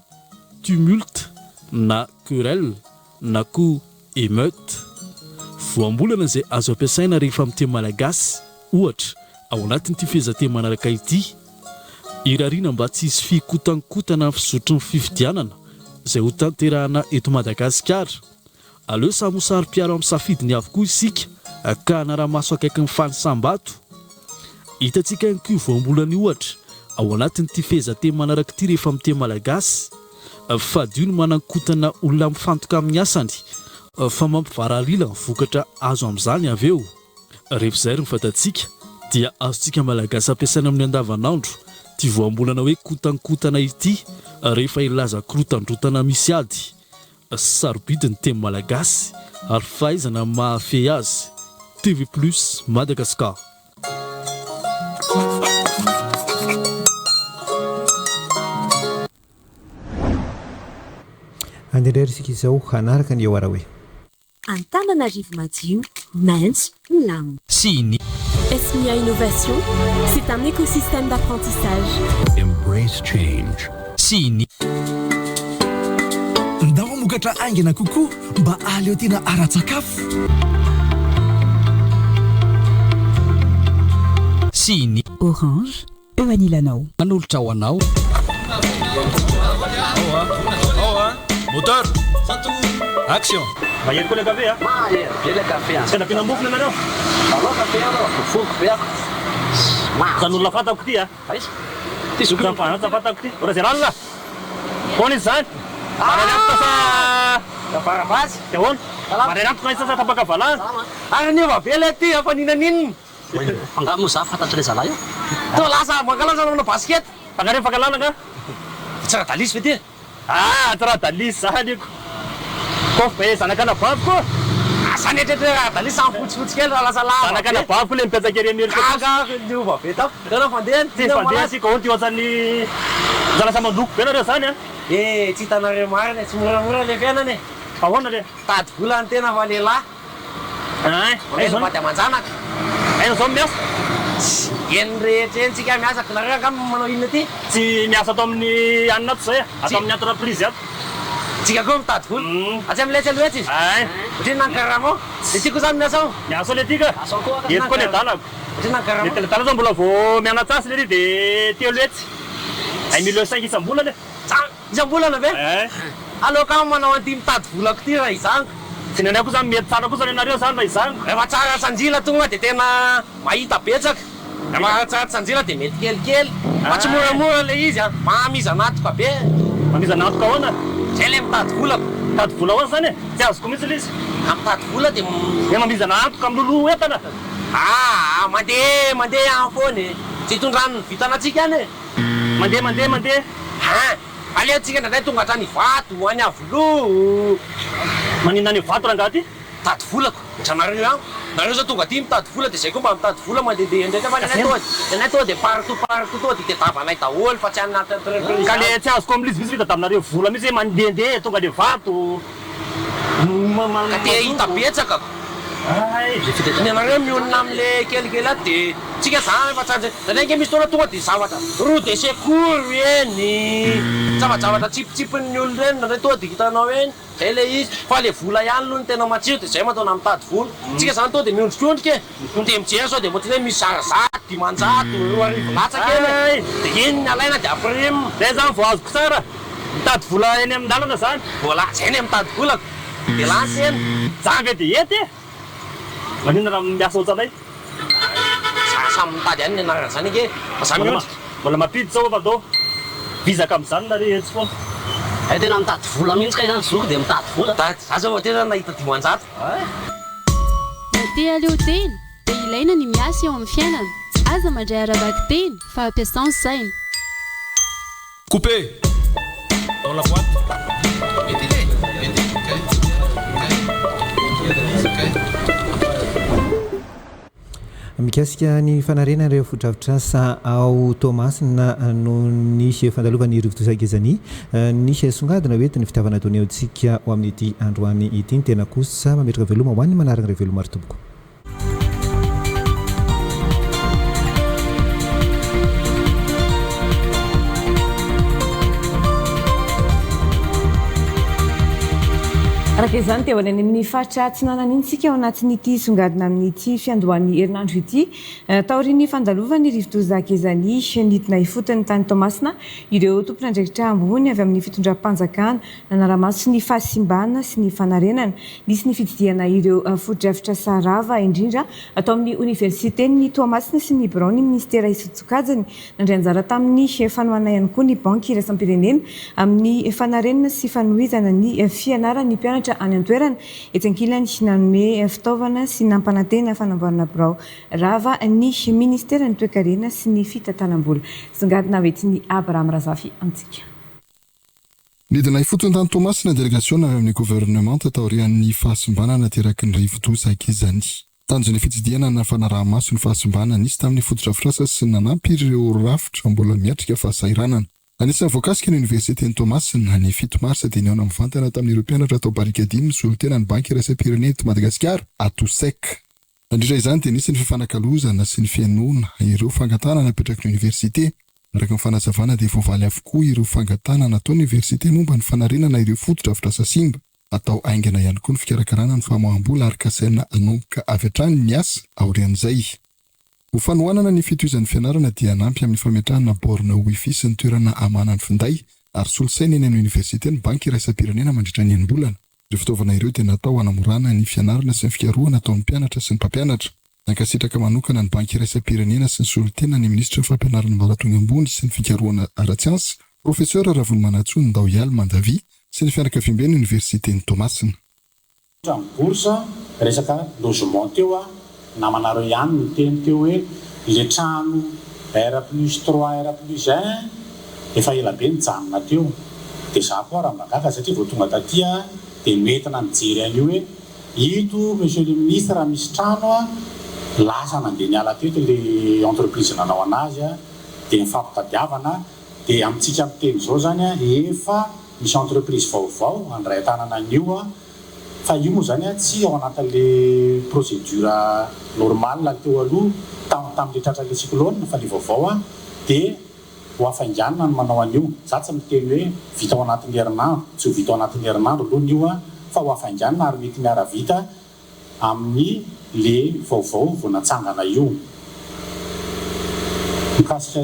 tumulte na querelle na koa émeute. Voambolana izay azo ampiasaina rehefa amin'ny teny malagasy ohatra ao anatin'ity fehezanteny manaraka ity irariana mba tsy hisy fikotankotana amin'ny fisotro ny fifidianana izay ho tanterahana eto Madagascar. Aleo samosary mpiaro amin'ny safidiny avokoa isika ka anara-maso akaiky ny fanisambato. Hitantsika ihany koa voambolana ohatra ao anatin'ity fehezanteny manaraka ity rehefa amin'ny teny malagasy fadio ny manankotana olona mifantoka amin'ny asany fa mampivaralila ny vokatra azo amin'izany avy eo. Rehefa izay ny fantatsika dia azontsika malagasy ampiasaina amin'ny andavanandro ty voambolana hoe kotankotana ity rehefa ilaza korotandrotana misy ady. Sarobidy ny teny malagasy ary fahaizana mahafehy azy. TV Plus Madagascar. Anderar isika izao hanaraka ny eo ara hoe Antananarivo madio, maintso, milamina. Sini. SMIA Innovation, c'est un écosystème d'apprentissage. Embrace change. Sini. Ndao mokatra aingana kokoa mba aleo tena ara-tsakafo. Sini. Orange, eo anilanao. Manolotra ho anao. Moteur. Action. Mahery koa le kafe a? Mahery be le kafe a. Tena mpihinam-bofona nareo? Alao kafe anao, fofoko be ako. Zan'olona fantako ty a? Aiza? Ty zokony fantako ty. Ora zay ranona? Hoana izy zany? Maranampika sa... Varavazy? Te hoana? Maranampika sa tapaka valana? Ary niova be le ty afa ninan'inona? Angamo moa za fantatry le zalahy io. To lasa mankalasa namana basket. Fangareo fankalana nga? Tsy raha dalisy ve ty? Ah, tsy raha dalisy zany iko. Kofa be zanakana vavy koa. zany etrehtra dalisany fotsifotsy kely raha lasa lava anakana bavy le mipetsaka ery amin'ny kaga diova be tao tena fandeha fandeha sika ohaty ohatrany za lasa mandoko be nareo zany a tsy hitanareo marina tsy moramora le fiainany ahoana le tady volany tena fa lehilahy vady amanjanaka aina zao miasa eny rehetra eny tsika miasa nareo ka manao inona ty tsy miasa atao amin'ny anina ato zay atao amin'ny entreprise ato tsika koa mitady vola atsy am'letsy aloetsy izy otriny nankaramo le tiako zany miasa ao miasa le tika eto koa le danako otriny nankaramo le dana zao mbola vao mianatsasy le ry de teo letsy 1,5 isam-bola le isam-bolana ve aleo ka manao an'ity mitady volako ty raha izango tsy nanay koa zany mety tsara koa zany anareo zany raha izango rehefa tsara sanjila tonga de tena mahita betsaka rehefa tsara sanjila de mety kelikely fa tsy moramora le izy a mahamiza anatoka be mahamiza anatoka ahoana zay le mitady volako mitady vola ahoana zany e tsy azoko mihitsy le izy mitady vola de mahamiza anatoka amin'ny lolo entana mandeha any foany tsy hitondrany vitanatsika any e mandeha aleo tsika ndray tonga hatrany vato any avolo manina any vato raha ngaty mitady volako hitranareo any nareo zao tonga ty mitady vola de zay koa mba mitady vola mandehandeha ndraika fa nenay toa de partout toa ty tetavanay daholo fa tsy anaty entreprise ka le tsy azoko am'lizy vita taminareo vola mihitsy hoe mandehandeha tonga le vato ka te hita betsaka ny anareo mionina am'le kelikely aty de tsika zany fa tsanja zanake misy tona tonga de zavatra roue de secours eny zavatra tsipitsipiny olo reny nare toa de hitanao eny zay le izy fa le vola ihany aloha ny tena matsiro de zay matao na mitady vola tsika zany toa de miondrikondrika de mijery sao de moatriny hoe misy zarazato dimanjato arivo-latsaka eny de iny ny alaina de aprime zay zany vo azoko tsara mitady vola eny amin'ny-dalana zany vola zay ny mitady volako de lansy eny zave de ety e manina raha miasa ohatsanay samy mitady any ny anarana zany ake mbola mampity zao fa dao vizaka am'izany nare etsy foana tena mitady vola mihitsy ka izany zoko de mitady vola za zao tena nahita dimanjato te aleo teny de ilaina ny miasa eo amin'ny fiainana aza mandray aravaky teny fa ampiasany saina coupé dans la boîte mikasika ny fanarena ireo fodrafitrasa ao Tomasina no nisy fandalovany rivotosakezany nisy songadina oetiny fitiavana ataony ao antsika ho amin'ity androany ity ny tena kosa mametraka veloma ho an'ny manarana ireo veloma arotoboko araka izany teo any amin'ny faritra tsinanana iny tsika ao anatin'ity songadina amin'ity fiandohan'ny herinandro ity taorian'ny fandalovany rivotozakezany nidina ifotony tany Tomasina ireo tompona andraikitra ambony avy amin'ny fitondram-panjakana nanaramaso ny fahasimbana sy ny fanarenana nisy ny fididiana ireo fotodrafitra sarava indrindra atao amin'ny universiten'ny Tomasina sy ny Birao ny ministera isotsokajany nandray anjara tamin'ny fanoana ihany koa ny banky iraisam-pirenena amin'ny fanarenana sy fanohizana ny fianaran'ny mpianatra any an-toerana etsy ankilany nanome fitaovana sy nampanantena fanamboarana birao rava ny ministera ny toe-karena sy ny fitantanam-bola songadina hoetiny Abraham Razafy amintsika nidina ifotony tany Tomasina délégation avy amin'ny gouvernement taorian'ny fahasimbanana teraky ny rivotozakezany tanjony fitsidiana na fanaraha-maso ny fahasimbana nisy tamin'ny fotodrafitrasa sy nanampy ireo rafitra mbola miatrika fahasairanana anisan'ny voakasika ny universitény Tomasina ny 7 mars de niaona mivantana tamin'ireo mpianatra atao barikadimy ny solotena ny banky iraisam-pirenena eto Madagascar atosek nandritra izany de nisy ny fifanakalozana sy ny fianona ireo fangatana napetraky ny université araka ny fanazavana de voavaly avokoa ireo fangatana nataon'ny université momba ny fanarenana ireo fotodrafitrasa simba atao aingana ihany koa ny fikarakarana ny famoaham-bola arakasaina anomboka avy hatrany ny asa aorian'izay ho fanohanana ny fitohizan'ny fianarana dia nampy amin'ny fametrahana borne wifi sy ny toerana amanany finday ary solosaina eny amin'ny université ny banky iraisam-pirenena mandritra ny enim-bolana ireo fitaovana ireo dia natao hanamorana ny fianarana sy ny fikarohana ataon'ny mpianatra sy ny mpampianatra nankasitraka manokana ny banky iraisam-pirenena sy ny solotena ny ministra ny fampianarana maratonga ambony sy ny fikarohana ara-tsiansy professeur Ravolomanatsoa Ndao Yal Mandavi sy ny fianakaviam-ben'ny universitény Tomasina boursa resaka logement teo namanareo ihany ny teny teo hoe le trano R+3 R+1 efa ela be nijanona teo dia za koa raha mahagaga satria vao tonga taty dia nentina mijery an'io hoe ito monsieur le ministre raha misy trano a lasa nandeha niala teto le entreprise nanao anazy a dia mifampitadiavana dia amintsika miteny izao zany a efa misy entreprise vaovao andray tanana an'io a fa io moa zany a tsy ao anatin'le procédure normale teo aloha tamin'le tratra'le cyclone fa le vaovao a dia ho afainganina no manao an'io za tsy miteny hoe vita ao anatin'ny herinandro tsy ho vita ao anatin'ny herinandro aloha n'io a fa ho afainganina ary mety miara vita amin'ny le vaovao vao natsangana io mikasika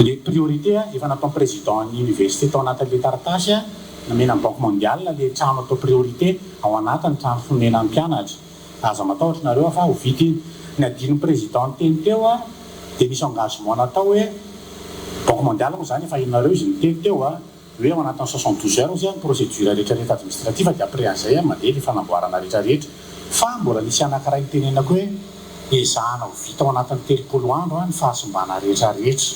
le priorité efa natao président ny université tao anatin'le taratasy a namena ny banque mondiale le trano atao priorité ao anatin'ny trano fonena ny mpianatra aza matahotra nareo fa ho vity ny adiny président teny teo a dia misy engagement natao hoe banque mondiale moa zany efa inareo izy niteny teo a hoe ao anatin'ny 72 heures zany procédure rehetrarehetra administrative dia après an'izay mandeha le fanamboarana rehetrarehetra fa mbola misy anankiray tenenako hoe ezahana ho vita ao anatin'ny 30 andro ny fahasimbana rehetrarehetra.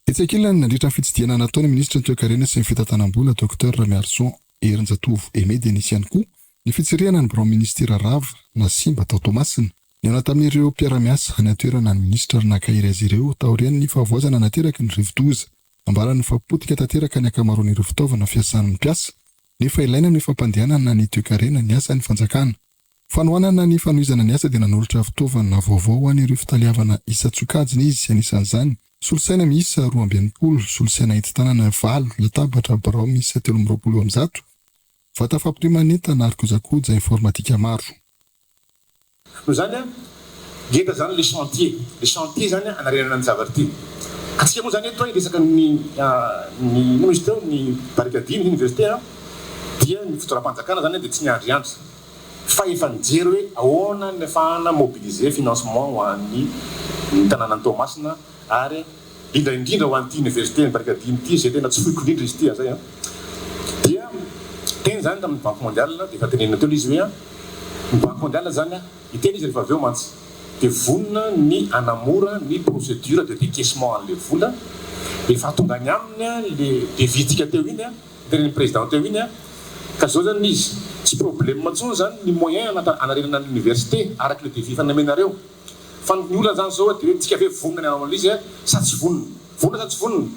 Etsy ankilany nandritra ny fitsidiana nataony ministra ny toe-karena sy ny fitantanam-bola Dr Ramiarson Erinjatovo Aimé Denis ihany koa ny fitsirihana ny branche ministera Rava na Simba tao Tomasina ny ao tamin'ireo mpiara-miasa any atoerana ny ministra nakairy azy ireo taorian'ny fahavoazana nateraky ny rivo-doza ambarany fapotika tanteraka ny akamaroan'ireo fitaovana fiasan'ny mpiasa nefa ilaina ny fampandehanana ny toe-karena ny asa ny fanjakana fanohanana ny fanohizana ny asa dia nanolotra fitaovana vaovao an'ireo fitaliavana isa-tsokajiny izy anisan'izany solosaina miisa 220 solosaina enti-tanana 7 latabatra barao miisa 320 vata fampirimana ary kojakoja informatika maro. No zany a ngeda zany le chantier zany anarenana ny zavatra ty atsika moa zany eto resaka ny no izy teo ny barikadiny université a dia ny fitoram-panjakana zany dia tsy niandry andry fa efa nijery hoe ahoana ny afahana mobiliser financement ho an'ny tanàna ny Tomasina ary indrindra ho an'ity université ny barikadiny ty zay tena tsy foiko indrindra izy ty zay a dia teny zany tamin'ny banque mondiale dia efa tenenina teo izy hoe ny banque mondiale zany a iteny izy rehefa avy eo mantsy dia vonona ny anamora ny procédure de décaissement an'le vola efa tongany aminy le vitika teo iny a tenen'ny président teo iny a ka zao zany izy tsy problème matsony zany ny moyen anarenana l'université araky le devis fanamenareo fa ny olona zany zao dia hoe tsika ve vonona ny anao izy sa tsy vonona sa tsy vonona.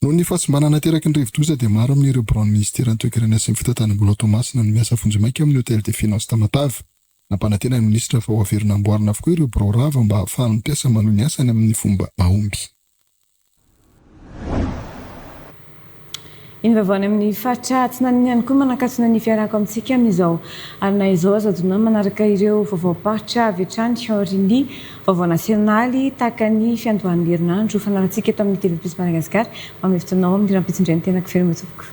Noho ny fahasimbanana teraky ny rivo-doza dia maro amin'ireo branche ministera ny toe-karena sy ny fitantanam-bola Tomasina no miasa fonjy-maika amin'ny hôtel de finance Tamatave. Nampanantena ny ministra fa ho averina amboarina avokoa ireo birao rava mba ahafahan'ny mpiasa manohy ny asany amin'ny fomba mahomby. Iny vavany amin'ny faritra Atsinanana ihany koa manakasina ny fiarako amintsika amin'izao arina izao azadona manaraka ireo vaovao paritra avy hatrany Henri vaovao nasionaly tahaka ny fiandohan'ny herinandro fanarantsika eto amin'ny TV+ Madagascar mamefitranao amin'ny rampitsindrainy tena very matoboko.